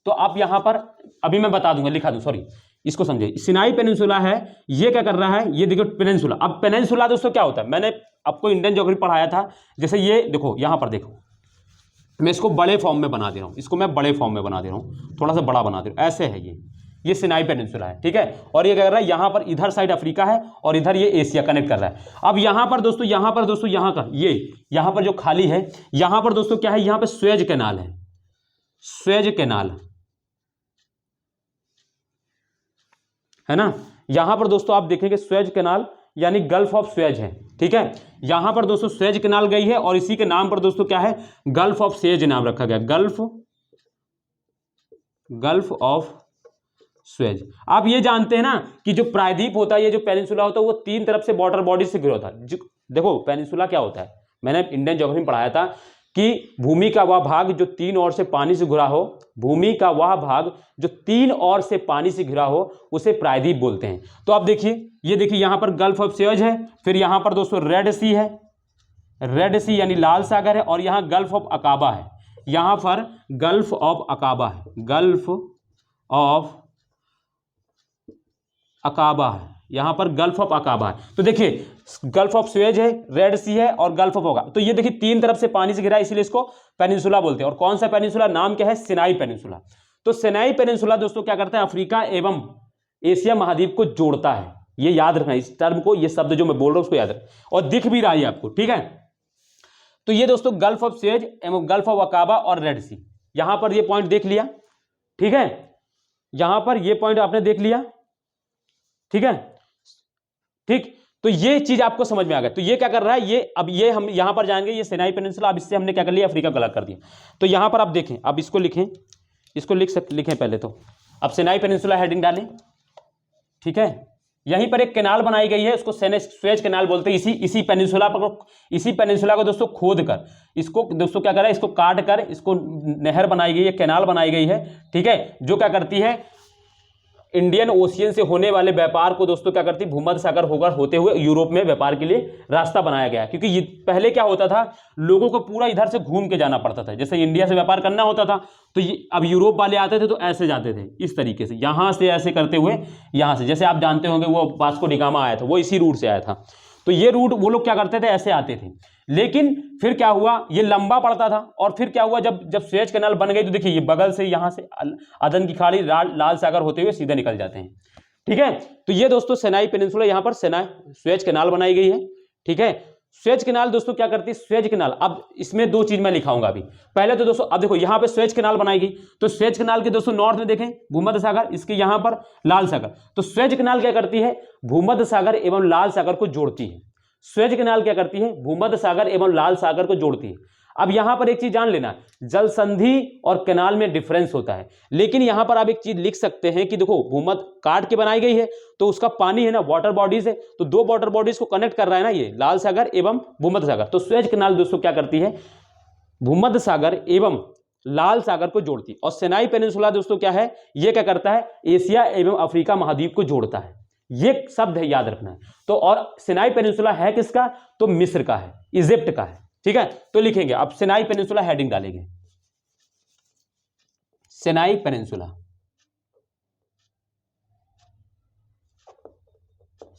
तो आप यहां पर अभी मैं बता दूंगा, लिखा दूं, सॉरी, इसको समझे। सिनाई पेनिनसुला है, ये क्या कर रहा है, ये देखो पेनिनसुला। अब पेनिनसुला दोस्तों क्या होता है, मैंने आपको इंडियन ज्योग्राफी पढ़ाया था। जैसे ये देखो, यहां पर देखो, मैं इसको बड़े फॉर्म में बना दे रहा हूं, इसको मैं बड़े फॉर्म में बना दे रहा हूं, थोड़ा सा बड़ा बना दे रहा हूं, ऐसे है ये सिनाई पेनिनसुला है, ठीक है। और ये क्या कर रहा है, यहां पर इधर साइड अफ्रीका है और इधर ये एशिया कनेक्ट कर रहा है। अब यहां पर दोस्तों यहां का ये यहां पर जो खाली है, यहां पर दोस्तों क्या है, यहां पर स्वेज कैनाल है, स्वेज कैनाल है ना। यहां पर दोस्तों आप देखेंगे स्वेज कैनाल यानी गल्फ ऑफ स्वेज है, ठीक है। यहां पर दोस्तों स्वेज कैनाल गई है और इसी के नाम पर दोस्तों क्या है, गल्फ ऑफ स्वेज नाम रखा गया, गल्फ ऑफ स्वेज। आप ये जानते हैं ना कि जो प्रायद्वीप होता है, ये जो पेनिनसुला होता है, वो 3 तरफ से वाटर बॉडी से घिरा होता है। देखो पेनिनसुला क्या होता है, मैंने इंडियन ज्योग्राफी में पढ़ाया था कि भूमि का वह भाग जो 3 ओर से पानी से घिरा हो, भूमि का वह भाग जो 3 ओर से पानी से घिरा हो, उसे प्रायद्वीप बोलते हैं। तो आप देखिए, ये देखिए यहां पर गल्फ ऑफ स्वेज है, फिर यहां पर दोस्तों रेड सी है, रेड सी यानी लाल सागर है, और यहां गल्फ ऑफ अकाबा है, यहां पर गल्फ ऑफ अकाबा है, गल्फ ऑफ अकाबा है, यहां पर गल्फ ऑफ अकाबा है। तो देखिए गल्फ ऑफ स्वेज है, रेड सी है और गल्फ ऑफ अकाबा। तो ये देखिए 3 तरफ से पानी से घिरा है, इसलिए इसको पेनिनसुला बोलते हैं। और कौन सा पेनिनसुला, नाम क्या है, सिनाई पेनिनसुला। तो सिनाई पेनिनसुला दोस्तों क्या करता है, अफ्रीका एवं एशिया महाद्वीप को जोड़ता है। ये याद रखना, इस टर्म को, ये शब्द जो मैं बोल रहा हूं उसको याद रखना, और दिख भी रहा है आपको, ठीक है। तो ये दोस्तों गल्फ ऑफ स्वेज एवं गल्फ ऑफ अकाबा और रेड सी, यहां पर ये पॉइंट देख लिया, ठीक है, यहां पर ये पॉइंट आपने देख लिया, ठीक है, ठीक। तो ये चीज आपको समझ में आ गया। तो ये क्या कर रहा है, ये अब ये हम यहां पर जाएंगे, ये सिनाई पेनिनसुला, अब इससे हमने क्या कर लिया, अफ्रीका को अलग कर दिया। तो यहां पर आप देखें, अब इसको लिखें, इसको लिखें पहले तो, अब सिनाई पेनिनसुला हेडिंग डालें, ठीक है। यहीं पर एक कैनाल बनाई गई है, उसको स्वेज कैनाल बोलते हैं। इसी पेनिनसुला को दोस्तों खोद कर, इसको दोस्तों क्या कर रहा है, इसको काट कर इसको नहर बनाई गई है, कैनाल बनाई गई है, ठीक है, जो क्या करती है, इंडियन ओशियन से होने वाले व्यापार को दोस्तों क्या करती, भूमध्य सागर होकर होते हुए यूरोप में व्यापार के लिए रास्ता बनाया गया। क्योंकि ये पहले क्या होता था, लोगों को पूरा इधर से घूम के जाना पड़ता था। जैसे इंडिया से व्यापार करना होता था तो ये अब यूरोप वाले आते थे तो ऐसे जाते थे, इस तरीके से, यहां से ऐसे करते हुए, यहां से, जैसे आप जानते होंगे वो वास्को डी गामा आया था, वो इसी रूट से आया था। तो ये रूट वो लोग क्या करते थे, ऐसे आते थे। लेकिन फिर क्या हुआ, ये लंबा पड़ता था, और फिर क्या हुआ, जब स्वेज कैनाल बन गई तो देखिए ये बगल से यहां से अदन की खाड़ी लाल सागर होते हुए सीधे निकल जाते हैं, ठीक है। तो ये दोस्तों सिनाई पेनिनसुला, यहां पर स्वेज कैनाल बनाई गई है, ठीक है। स्वेज कैनाल दोस्तों क्या करती है, स्वेज कैनाल, अब इसमें 2 चीज मैं लिखाऊंगा अभी। पहले तो दोस्तों अब देखो यहां पे स्वेज कैनाल बनाई गई, तो स्वेज कैनाल के दोस्तों नॉर्थ में देखें भूमध्य सागर, इसके यहां पर लाल सागर। तो स्वेज कैनाल क्या करती है, भूमध्य सागर एवं लाल सागर को जोड़ती है। स्वेज कैनाल क्या करती है, भूमध्य सागर एवं लाल सागर को जोड़ती है। अब यहां पर एक चीज जान लेना, जल संधि और कैनाल में डिफरेंस होता है। लेकिन यहां पर आप एक चीज लिख सकते हैं कि देखो भूमध्य काट के बनाई गई है, तो उसका पानी है ना, वाटर बॉडीज है, तो 2 वाटर बॉडीज को कनेक्ट कर रहा है ना, ये लाल सागर एवं भूमध्य सागर। तो स्वेज कैनाल दोस्तों क्या करती है, भूमध्य सागर एवं लाल सागर को जोड़ती है। और सिनाई पेनिनसुला दोस्तों क्या है, ये क्या करता है, एशिया एवं अफ्रीका महाद्वीप को जोड़ता है। ये शब्द है, याद रखना है। तो और सिनाई पेनिनसुला है किसका, तो मिस्र का है, इजिप्ट का है, ठीक है। तो लिखेंगे, अब सिनाई पेनिनसुला हेडिंग डालेंगे, सिनाई पेनिनसुला,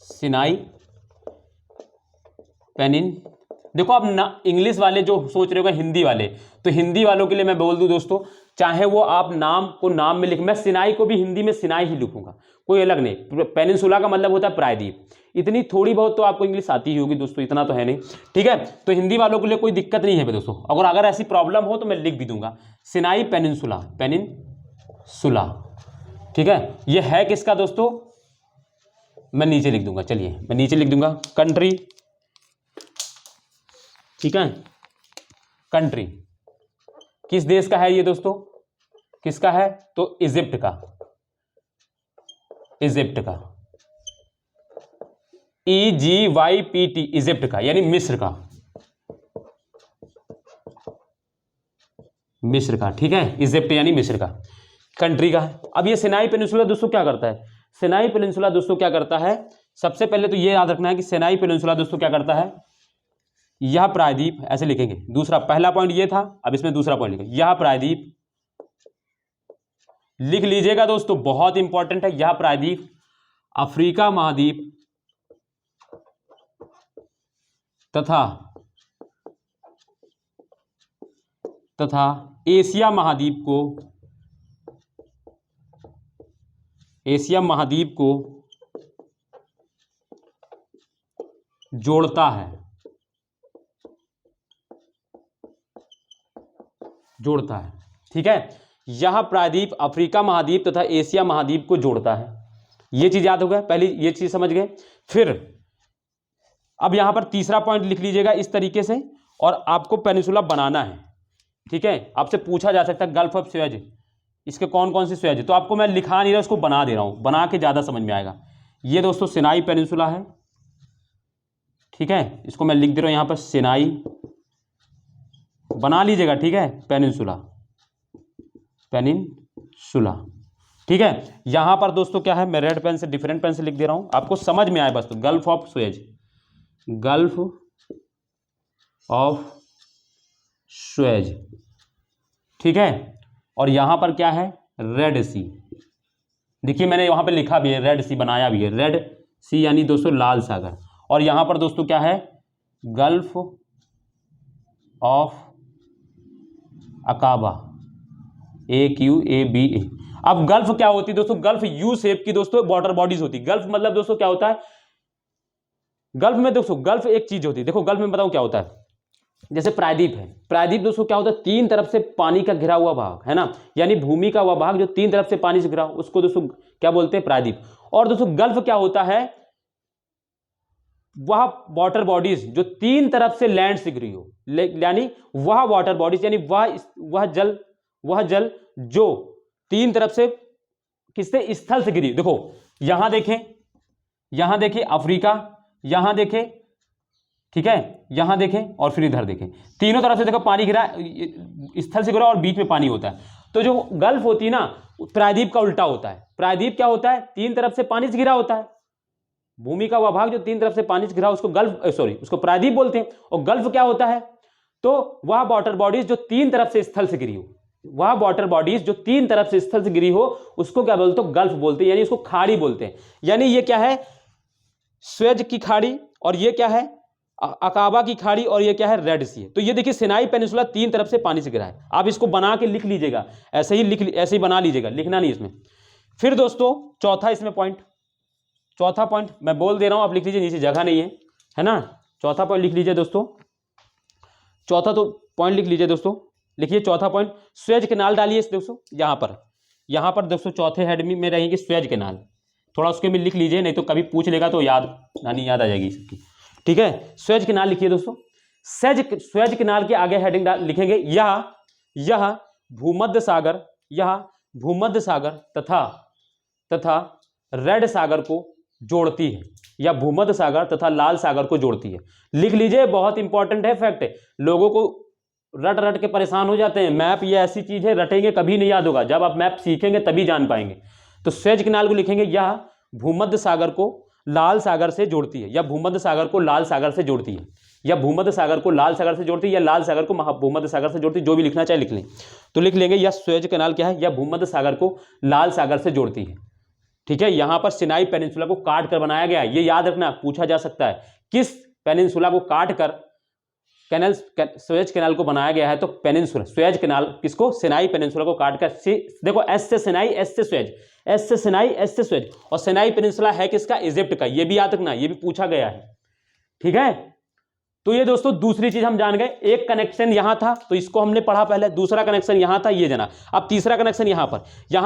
सिनाई पेनिन। देखो अब ना इंग्लिश वाले जो सोच रहे होगा हिंदी वाले, तो हिंदी वालों के लिए मैं बोल दूं दोस्तों, चाहे वो आप नाम को नाम में लिख, मैं सिनाई को भी हिंदी में सिनाई ही लिखूंगा, कोई अलग नहीं। पेनिनसुला का मतलब होता है प्रायद्वीप। इतनी थोड़ी बहुत तो आपको इंग्लिश आती ही होगी दोस्तों, इतना तो है नहीं, ठीक है। तो हिंदी वालों के लिए कोई दिक्कत नहीं है दोस्तों, अगर ऐसी प्रॉब्लम हो तो मैं लिख भी दूंगा सिनाई पेनिनसुला, पेनिनसुला, ठीक है। ये है किसका दोस्तों, मैं नीचे लिख दूंगा, चलिए मैं नीचे लिख दूंगा कंट्री, ठीक है। कंट्री किस देश का है ये दोस्तों, किसका है, तो इजिप्ट का, इजिप्ट का, EGYPT, इजिप्ट का यानी मिस्र का, मिस्र का, ठीक है। इजिप्ट यानी मिस्र का, कंट्री का है। अब ये सिनाई पेनिनसुला दोस्तों क्या करता है, सिनाई पेनिनसुला दोस्तों क्या करता है, सबसे पहले तो ये याद रखना है कि सिनाई पेनिनसुला दोस्तों क्या करता है, यह प्रायद्वीप, ऐसे लिखेंगे, दूसरा पहला पॉइंट ये था, अब इसमें दूसरा पॉइंट लिखेंगे, यह प्रायद्वीप लिख लीजिएगा दोस्तों, बहुत इंपॉर्टेंट है। यह प्रायद्वीप अफ्रीका महाद्वीप तथा एशिया महाद्वीप को जोड़ता है, ठीक है। यह प्रायद्वीप अफ्रीका महाद्वीप तथा एशिया महाद्वीप को जोड़ता है। ये चीज याद हो गया, पहली ये चीज समझ गए। फिर अब यहां पर तीसरा पॉइंट लिख लीजिएगा इस तरीके से, और आपको पेनिनसुला बनाना है, ठीक है। आपसे पूछा जा सकता है गल्फ ऑफ सुएज, इसके कौन कौन से सुएज है, तो आपको मैं लिखा नहीं रहा, उसको बना दे रहा हूं, बना के ज्यादा समझ में आएगा। ये दोस्तों सिनाई पेनिनसुला है, ठीक है, इसको मैं लिख दे रहा हूं यहां पर सिनाई, बना लीजिएगा, ठीक है, पेनिनसुला, पेनिनसुला, ठीक है। यहां पर दोस्तों क्या है, मैं रेड पेन से डिफरेंट पेन से लिख दे रहा हूं, आपको समझ में आए बस। तो gulf of Suez, gulf of Suez, ठीक है। और यहां पर क्या है, रेड सी, देखिए मैंने वहां पे लिखा भी है, रेड सी बनाया भी है, रेड सी यानी दोस्तों लाल सागर। और यहां पर दोस्तों क्या है, गल्फ ऑफ अकाबा, AQABA। अब गल्फ क्या होती है दोस्तों, गल्फ यू शेप की दोस्तों वाटर बॉडीज होती है। गल्फ मतलब दोस्तों क्या होता है, गल्फ में दोस्तों, गल्फ एक चीज होती है, देखो गल्फ में बताऊं क्या होता है, जैसे प्रायद्वीप है, प्रायद्वीप दोस्तों क्या होता है, तीन तरफ से पानी का घिरा हुआ भाग है ना, यानी भूमि का वह भाग जो तीन तरफ से पानी से घिरा, उसको दोस्तों क्या बोलते हैं, प्रायद्वीप। और दोस्तों गल्फ क्या होता है, वह वाटर बॉडीज जो तीन तरफ से लैंड से घिरी हो, यानी वह वाटर बॉडीज यानी वह जल जो तीन तरफ से किससे, स्थल से घिरी। देखो यहां देखें अफ्रीका, यहां देखें, ठीक है, यहां देखें और फिर इधर देखें, तीनों तरफ से देखो पानी घिरा, स्थल से घिरा और बीच में पानी होता है। तो जो गल्फ होती है ना, प्रायद्वीप का उल्टा होता है। प्रायद्वीप क्या होता है, तीन तरफ से पानी से घिरा होता है, भूमि का वह भाग जो तीन तरफ से पानी से घिरा उसको उसको प्रायद्वीप बोलते हैं। और गल्फ क्या होता है, तो वह वाटर बॉडीज जो तीन तरफ से स्थल से घिरी हो, वह वाटर बॉडीज जो तीन तरफ से स्थल से घिरी हो उसको क्या बोलते हो, गल्फ बोलते हैं, यानी उसको खाड़ी बोलते हैं। यानी ये क्या है, सुएज की खाड़ी, और ये क्या है, अकाबा की खाड़ी, और ये क्या है, रेड सी है। तो ये देखिए सिनाई पेनिनसुला तीन तरफ से पानी से घिरा है। आप इसको बना के लिख लीजिएगा, ऐसे ही बना लीजिएगा, लिखना नहीं इसमें। फिर दोस्तों चौथा इसमें पॉइंट, चौथा पॉइंट मैं बोल दे रहा हूं, आप लिख लीजिए, नीचे जगह नहीं है ना। चौथा पॉइंट लिख लीजिए दोस्तों, चौथा तो पॉइंट लिख लीजिए दोस्तों, लिखिए चौथा पॉइंट, सुएज कैनाल डालिए दोस्तों, यहां पर दोस्तों चौथे हेड में रहेंगे सुएज कैनाल, थोड़ा उसके में लिख लीजिए, नहीं तो कभी पूछ लेगा तो नहीं याद आ जाएगी सबकी, ठीक है। सुएज कैनाल लिखिए दोस्तों, सुएज कैनाल के आगे हेडिंग लिखेंगे, यह भूमध्य सागर तथा रेड सागर को जोड़ती है, या भूमध्य सागर तथा लाल सागर को जोड़ती है। लिख लीजिए, बहुत इंपॉर्टेंट है फैक्ट है, लोगों को रट के परेशान हो जाते हैं। मैप ये ऐसी चीज है, रटेंगे कभी नहीं याद होगा, जब आप मैप सीखेंगे तभी जान पाएंगे। तो सुएज कैनाल को लिखेंगे, यह भूमध्य सागर को लाल सागर से जोड़ती है, या भूमध्य सागर को लाल सागर से जोड़ती है, या भूमध्य सागर को लाल सागर से जोड़ती है, या लाल सागर को भूमध्य सागर से जोड़ती है, जो भी लिखना चाहे लिख लें। तो लिख लेंगे यह सुएज कैनाल क्या है, यह भूमध्य सागर को लाल सागर से जोड़ती है, ठीक है। यहां पर सिनाई पेनिनसुला को काट कर बनाया गया है, ये याद रखना, पूछा जा सकता है किस पेनिनसुला को काट कर कैनल, सुएज कैनाल को बनाया गया है, तो पेनिनसुला, सुएज कैनाल किसको, सिनाई पेनिनसुला को काट कर, देखो एस से सिनाई, एस से सुएज, एस से सिनाई, एस से सुएज, और सिनाई पेनिनसुला है किसका, इजिप्ट का। ये भी याद रखना, ये भी पूछा गया है, ठीक है। तो ये दोस्तों दूसरी चीज हम जान गए, एक कनेक्शन यहां था तो इसको हमने पढ़ा पहले, दूसरा कनेक्शन यहां था, ये जना। अब तीसरा कनेक्शन यहां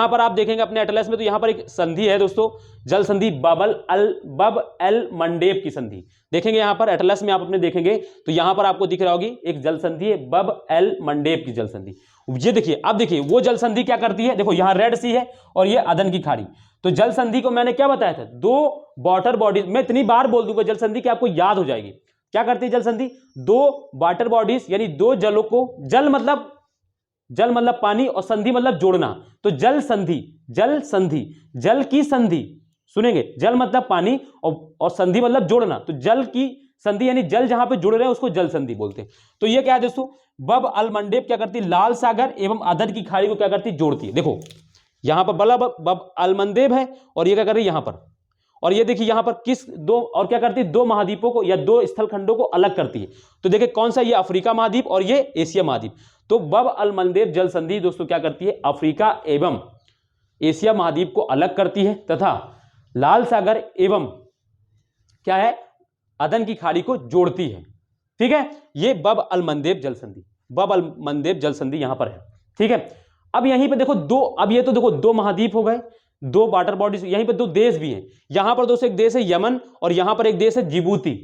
पर आप देखेंगे अपने एटलस में, तो यहां पर एक संधि है दोस्तों, जल संधि, बब एल मंडेब की संधि। देखेंगे यहां पर एटलस में आप अपने देखेंगे तो यहां पर आपको दिख रहा होगी एक जल संधि है, बब एल मंडेब की जल संधि। ये देखिए, अब देखिए वो जल संधि क्या करती है, देखो यहां रेड सी है और ये अदन की खाड़ी। तो जल संधि को मैंने क्या बताया था, दो वाटर बॉडीज, मैं इतनी बार बोल दूंगा जल संधि कि आपको याद हो जाएगी। क्या करती है जल संधि, दो वाटर बॉडीज यानी दो जलों को, जल मतलब पानी और संधि मतलब जोड़ना, तो जल संधि, जल की संधि, सुनेंगे, जल मतलब पानी और संधि मतलब जोड़ना, तो जल की संधि यानी जल जहां पे जुड़ रहे हैं उसको जल संधि बोलते हैं। तो ये क्या है दोस्तों, बब अल मंडेब क्या करती है, लाल सागर एवं अदर की खाड़ी को क्या करती है, जोड़ती है। देखो यहां पर बब अल मंडेब है और ये क्या कर रही है यहां पर, और ये देखिए यहां पर किस दो, और क्या करती है, दो महाद्वीपों को या दो स्थल खंडों को अलग करती है। तो देखिए कौन सा, ये अफ्रीका महाद्वीप और ये एशिया महाद्वीप। तो बब अल मंडेब जल संधि दोस्तों क्या करती है, अफ्रीका एवं एशिया महाद्वीप को अलग करती है तथा लाल सागर एवं क्या है, अदन की खाड़ी को जोड़ती है, ठीक है। ये बब अल मंडेब जल संधि, बब अल मंडेब जल संधि यहां पर है, ठीक है। अब यहीं पे देखो दो, अब ये तो देखो दो महाद्वीप हो गए, दो वाटर बॉडीज, यहीं पे दो देश भी हैं। यहां पर दोस्तों एक देश है यमन और यहां पर एक देश है जिबूती।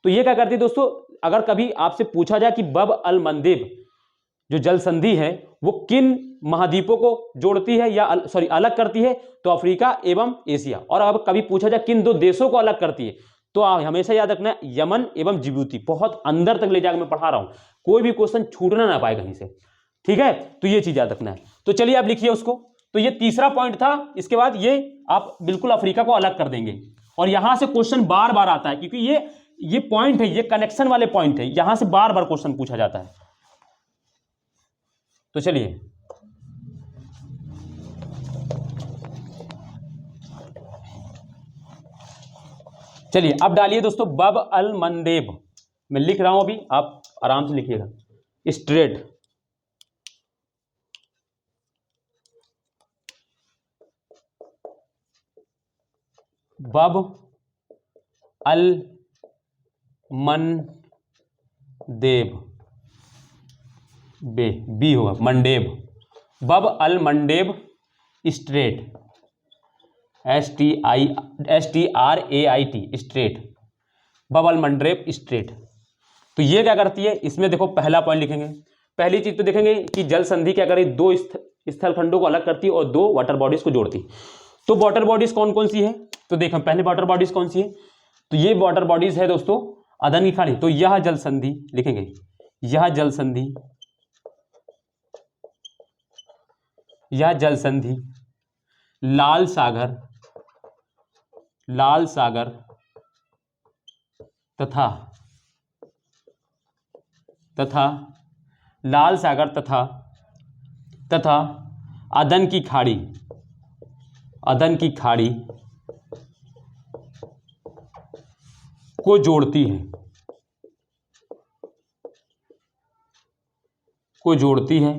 तो ये क्या करती है दोस्तों, अगर कभी आपसे पूछा जाए कि बब अल मंडेब जो जल संधि है वो किन महाद्वीपों को जोड़ती है या अलग करती है, तो अफ्रीका एवं एशिया। और अगर कभी पूछा जाए किन दो देशों को अलग करती है, तो आप हमेशा याद रखना है यमन एवं जिबूती। बहुत अंदर तक ले जाकर मैं पढ़ा रहा हूं, कोई भी क्वेश्चन छूटना ना पाए कहीं से, ठीक है। तो ये चीज याद रखना है। तो चलिए आप लिखिए उसको। तो ये तीसरा पॉइंट था, इसके बाद ये आप बिल्कुल अफ्रीका को अलग कर देंगे, और यहां से क्वेश्चन बार बार आता है क्योंकि ये पॉइंट है, ये कनेक्शन वाले पॉइंट है, यहां से बार बार क्वेश्चन पूछा जाता है। तो चलिए अब डालिए दोस्तों बब अल मंडेब। मैं लिख रहा हूं अभी, आप आराम से लिखिएगा। स्ट्रेट, बब अल मंडेब, बी होगा मंडेब, बब अल मंडेब स्ट्रेट, STRAIT स्ट्रेट, बब अल मंडेब स्ट्रेट। तो ये क्या करती है, इसमें देखो पहला पॉइंट लिखेंगे। पहली चीज तो देखेंगे कि जल संधि क्या करेगी, दो स्थल खंडों को अलग करती है और दो वाटर बॉडीज को जोड़ती। तो वाटर बॉडीज कौन कौन सी है, तो देखो पहले वाटर बॉडीज कौन सी है, तो ये वाटर बॉडीज है दोस्तों अदन की खाड़ी। तो यह जल संधि लिखेंगे, यह जल संधि, यह जल संधि लाल सागर तथा लाल सागर तथा अदन की खाड़ी को जोड़ती है,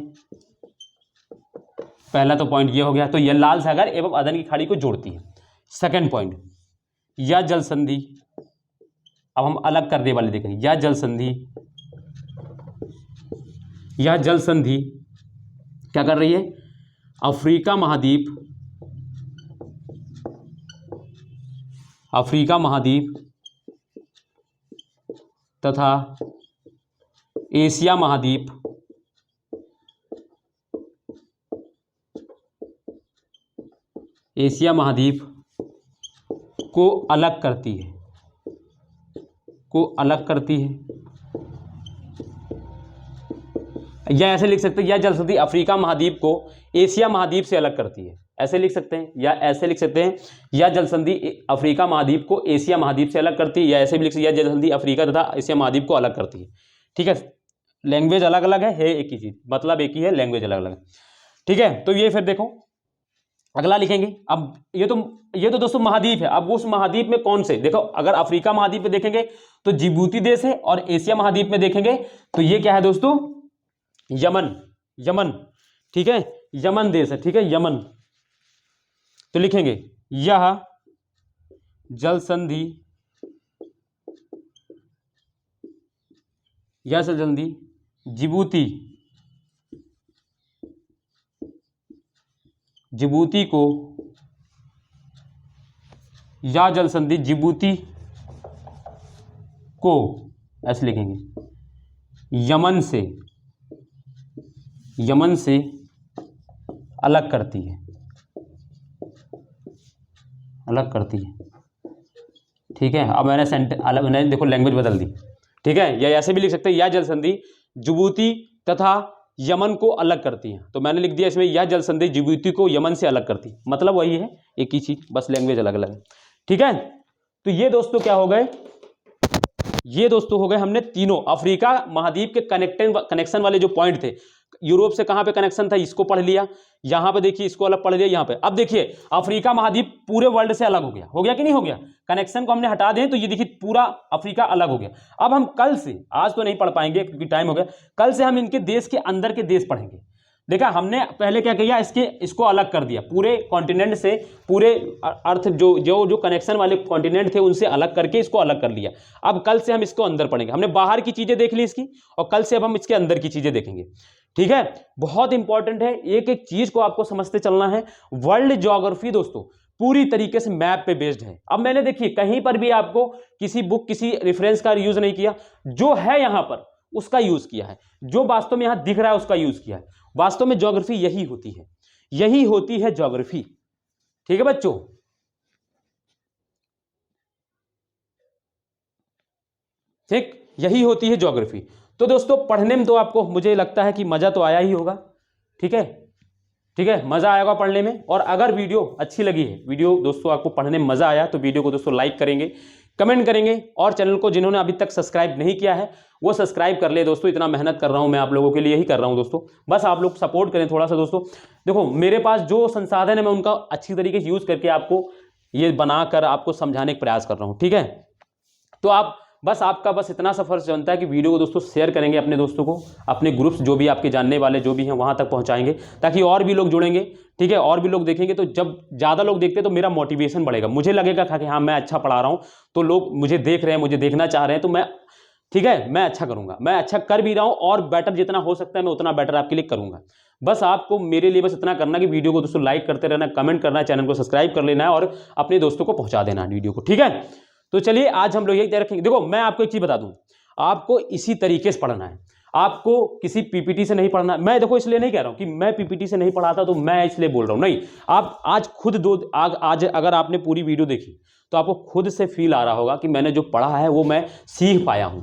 पहला तो पॉइंट ये हो गया। तो यह लाल सागर एवं अदन की खाड़ी को जोड़ती है। सेकंड पॉइंट, यह जल संधि, अब हम अलग करने वाले देखेंगे। यह जल संधि क्या कर रही है, अफ्रीका महाद्वीप तथा एशिया महाद्वीप को अलग करती है, या ऐसे लिख सकते हैं, यह जल संधि अफ्रीका महाद्वीप को एशिया महाद्वीप से अलग करती है, ऐसे लिख सकते हैं। या ऐसे लिख सकते हैं, यह जल संधि अफ्रीका महाद्वीप को एशिया महाद्वीप से अलग करती है, या ऐसे भी लिख सकते हैं, यह जल संधि अफ्रीका तथा एशिया महाद्वीप को अलग करती है, ठीक है। लैंग्वेज अलग अलग है एक ही चीज, मतलब एक ही है, लैंग्वेज अलग अलग है, ठीक है। तो ये फिर देखो अगला लिखेंगे। अब ये तो दोस्तों महाद्वीप है। अब उस महाद्वीप में कौन से, देखो अगर अफ्रीका महाद्वीप में देखेंगे तो जिबूती देश है, और एशिया महाद्वीप में देखेंगे तो ये क्या है दोस्तों, यमन। यमन, ठीक है, यमन देश है, ठीक है, यमन। तो लिखेंगे यह जल संधि, यह जल संधि जिबूती को, या जल संधि जिबूती को, ऐसे लिखेंगे, यमन से अलग करती है, अलग करती है, ठीक है। अब मैंने देखो लैंग्वेज बदल दी, ठीक है, या ऐसे भी लिख सकते हैं, यह जल संधि जिबूती तथा यमन को अलग करती है। तो मैंने लिख दिया इसमें, यह जल संधि जिबूती को यमन से अलग करती, मतलब वही है, एक ही चीज, बस लैंग्वेज अलग अलग है, ठीक है। तो ये दोस्तों क्या हो गए, ये दोस्तों हो गए हमने तीनों अफ्रीका महाद्वीप के कनेक्शन वाले जो पॉइंट थे। यूरोप से कहां पे कनेक्शन था, इसको पढ़ लिया, यहां पे देखिए इसको अलग पढ़ लिया, यहां पे। अब देखिए अफ्रीका महाद्वीप पूरे वर्ल्ड से अलग हो गया कि नहीं हो गया, कनेक्शन को हमने हटा दें तो ये देखिए पूरा अफ्रीका अलग हो गया। अब हम कल से, आज तो नहीं पढ़ पाएंगे क्योंकि टाइम हो गया, कल से हम इनके देश के अंदर के देश पढ़ेंगे। देखा हमने पहले क्या किया, इसको अलग कर दिया, पूरे कॉन्टिनेंट से, पूरे अर्थ जो कनेक्शन वाले कॉन्टिनेंट थे उनसे अलग करके इसको अलग कर लिया। अब कल से हम इसको अंदर पढ़ेंगे। हमने बाहर की चीजें देख ली इसकी, और कल से अब हम इसके अंदर की चीजें देखेंगे, ठीक है। बहुत इंपॉर्टेंट है, एक एक चीज को आपको समझते चलना है। वर्ल्ड ज्योग्राफी दोस्तों पूरी तरीके से मैप पे बेस्ड है। अब मैंने देखिए कहीं पर भी आपको किसी बुक, किसी रेफरेंस का यूज नहीं किया, जो है यहां पर उसका यूज किया है, जो वास्तव में यहां दिख रहा है उसका यूज किया है। वास्तव में ज्योग्राफी यही होती है, यही होती है ज्योग्राफी, ठीक है बच्चों। ठीक, यही होती है ज्योग्राफी। तो दोस्तों पढ़ने में तो आपको, मुझे लगता है कि मजा तो आया ही होगा, ठीक है, ठीक है, मजा आएगा पढ़ने में। और अगर वीडियो अच्छी लगी है, वीडियो दोस्तों आपको पढ़ने में मजा आया, तो वीडियो को दोस्तों लाइक करेंगे, कमेंट करेंगे, और चैनल को जिन्होंने अभी तक सब्सक्राइब नहीं किया है वो सब्सक्राइब कर ले दोस्तों। इतना मेहनत कर रहा हूं मैं आप लोगों के लिए ही कर रहा हूं दोस्तों, बस आप लोग सपोर्ट करें थोड़ा सा दोस्तों। देखो मेरे पास जो संसाधन है मैं उनका अच्छी तरीके से यूज करके आपको ये बनाकर आपको समझाने का प्रयास कर रहा हूं, ठीक है। तो आप बस, आपका बस इतना सा फर्ज बनता है कि वीडियो को दोस्तों शेयर करेंगे अपने दोस्तों को, अपने ग्रुप्स जो भी आपके जानने वाले जो भी हैं वहां तक पहुंचाएंगे, ताकि और भी लोग जुड़ेंगे, ठीक है, और भी लोग देखेंगे। तो जब ज़्यादा लोग देखते हैं तो मेरा मोटिवेशन बढ़ेगा, मुझे लगेगा कि हाँ मैं अच्छा पढ़ा रहा हूँ, तो लोग मुझे देख रहे हैं, मुझे देखना चाह रहे हैं, तो मैं, ठीक है, मैं अच्छा करूँगा, मैं अच्छा कर भी रहा हूँ, और बेटर जितना हो सकता है मैं उतना बेटर आपके लिए करूँगा। बस आपको मेरे लिए बस इतना करना कि वीडियो को दोस्तों लाइक करते रहना, कमेंट करना है, चैनल को सब्सक्राइब कर लेना है, और अपने दोस्तों को पहुँचा देना है वीडियो को, ठीक है। तो चलिए आज हम लोग यही तय रखेंगे। देखो मैं आपको एक चीज बता दूं, आपको इसी तरीके से पढ़ना है, आपको किसी पीपीटी से नहीं पढ़ना। मैं देखो इसलिए नहीं कह रहा हूं कि मैं पीपीटी से नहीं पढ़ाता तो मैं इसलिए बोल रहा हूं, नहीं। आप आज खुद आज अगर आपने पूरी वीडियो देखी तो आपको खुद से फील आ रहा होगा कि मैंने जो पढ़ा है वो मैं सीख पाया हूं,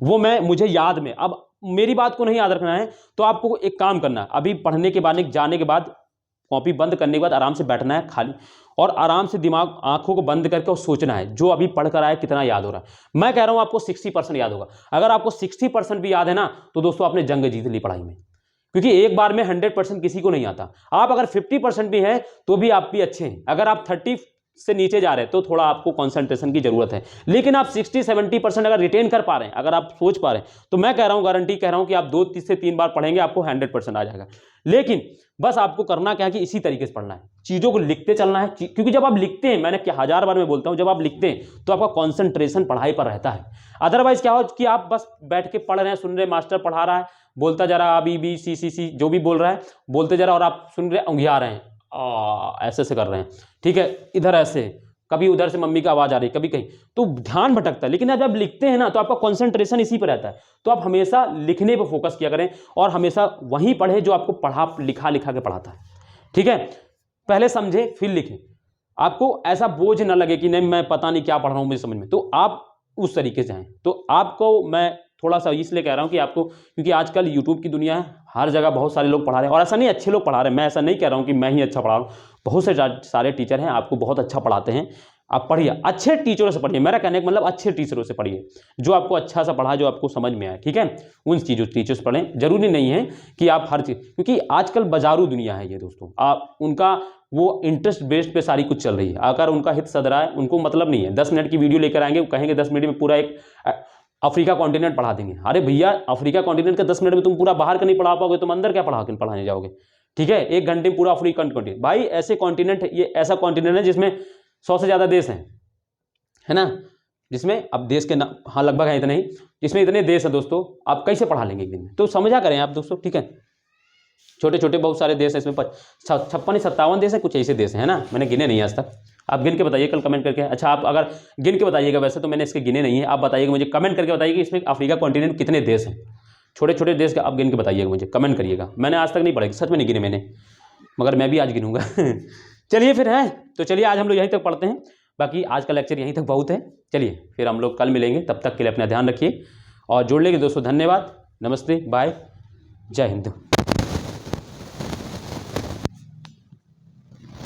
वो मुझे याद में। अब मेरी बात को नहीं याद रखना है तो आपको एक काम करना है, अभी पढ़ने के बाद, जाने के बाद, कॉपी बंद करने के बाद आराम से बैठना है खाली, और आराम से दिमाग, आंखों को बंद करके और सोचना है जो अभी पढ़ कर आया कितना याद हो रहा है। मैं कह रहा हूं आपको 60% याद होगा। अगर आपको 60% भी याद है ना तो दोस्तों आपने जंग जीत ली पढ़ाई में, क्योंकि एक बार में 100% किसी को नहीं आता। आप अगर 50% भी हैं तो भी आप भी अच्छे हैं। अगर आप 30 से नीचे जा रहे हैं तो थोड़ा आपको कंसंट्रेशन की जरूरत है, लेकिन आप 60-70% अगर रिटेन कर पा रहे हैं, अगर आप सोच पा रहे हैं, तो मैं कह रहा हूं, गारंटी कह रहा हूं कि आप 2 से 3 बार पढ़ेंगे आपको 100% आ जाएगा। लेकिन बस आपको करना क्या है कि इसी तरीके से पढ़ना है, चीजों को लिखते चलना है, क्योंकि जब आप लिखते हैं, मैंने 1000 बार मैं बोलता हूं, जब आप लिखते हैं तो आपका कंसंट्रेशन पढ़ाई पर रहता है। अदरवाइज क्या हो कि आप बस बैठ के पढ़ रहे हैं, सुन रहे, मास्टर पढ़ा रहा है, बोलता जा रहा, अभी बी सी सी सी जो भी बोल रहा है बोलते जा रहा, और आप सुन रहे, उंघिया रहे हैं, ऐसे से कर रहे हैं, ठीक है, इधर ऐसे, कभी उधर से मम्मी की आवाज आ रही, कभी कहीं, तो ध्यान भटकता है। लेकिन जब आप लिखते हैं ना तो आपका कंसंट्रेशन इसी पर रहता है। तो आप हमेशा लिखने पर फोकस किया करें, और हमेशा वहीं पढ़े जो आपको पढ़ा लिखा के पढ़ाता है, ठीक है। पहले समझे फिर लिखें, आपको ऐसा बोझ ना लगे कि नहीं मैं पता नहीं क्या पढ़ रहा हूं मुझे समझ में, तो आप उस तरीके से जाएं। तो आपको मैं थोड़ा सा इसलिए कह रहा हूँ कि आपको, क्योंकि आजकल यूट्यूब की दुनिया है, हर जगह बहुत सारे लोग पढ़ा रहे हैं, और ऐसा नहीं अच्छे लोग पढ़ा रहे हैं, मैं ऐसा नहीं कह रहा हूँ कि मैं ही अच्छा पढ़ा रहा हूँ, बहुत से सारे टीचर हैं आपको बहुत अच्छा पढ़ाते हैं। आप पढ़िए, अच्छे टीचरों से पढ़िए, मेरा कहने का मतलब अच्छे टीचरों से पढ़िए, जो आपको अच्छा सा पढ़ा, जो आपको समझ में आए, ठीक है, उन टीचर से पढ़ें। जरूरी नहीं है कि आप हर चीज़, क्योंकि आजकल बाजारू दुनिया है ये दोस्तों, आप उनका वो इंटरेस्ट बेस्ड पे सारी कुछ चल रही है, अगर उनका हित सध रहा है, उनको मतलब नहीं है, 10 मिनट की वीडियो लेकर आएंगे, वो कहेंगे 10 मिनट में पूरा एक अफ्रीका कॉन्टिनेंट पढ़ा देंगे। अरे भैया, अफ्रीका कॉन्टिनेंट का 10 मिनट में तुम पूरा बाहर का नहीं पढ़ा पाओगे, तुम अंदर क्या पढ़ाने जाओगे, ठीक है, 1 घंटे में पूरा अफ्रीकन कॉन्टिनेंट। भाई ऐसे कॉन्टिनेंट, ये ऐसा कॉन्टिनेंट है जिसमें 100 से ज़्यादा देश हैं, है ना, जिसमें अब देश के ना, हाँ लगभग है इतने ही, जिसमें इतने देश हैं दोस्तों, आप कैसे पढ़ा लेंगे एक दिन में, तो समझा करें आप दोस्तों, ठीक है। छोटे छोटे बहुत सारे देश हैं इसमें, 56-57 देश हैं, कुछ ऐसे देश हैं, है ना, मैंने गिने नहीं आज तक। आप गिन के बताइए कल कमेंट करके। अच्छा, आप अगर गिन के बताइएगा, वैसे तो मैंने इसके गिने नहीं है, आप बताइएगा मुझे, कमेंट करके बताइए कि इसमें अफ्रीका कॉन्टिनेंट कितने देश हैं, छोटे छोटे देश का आप गिन के बताइएगा मुझे, कमेंट करिएगा। मैंने आज तक नहीं पढ़े, सच में नहीं गिने मैंने, मगर मैं भी आज गिनूंगा। चलिए फिर, है तो चलिए आज हम लोग यहीं तक पढ़ते हैं, बाकी आज का लेक्चर यहीं तक बहुत है। चलिए फिर हम लोग कल मिलेंगे, तब तक के लिए अपना ध्यान रखिए और जुड़ लेंगे दोस्तों। धन्यवाद, नमस्ते, बाय, जय हिंद।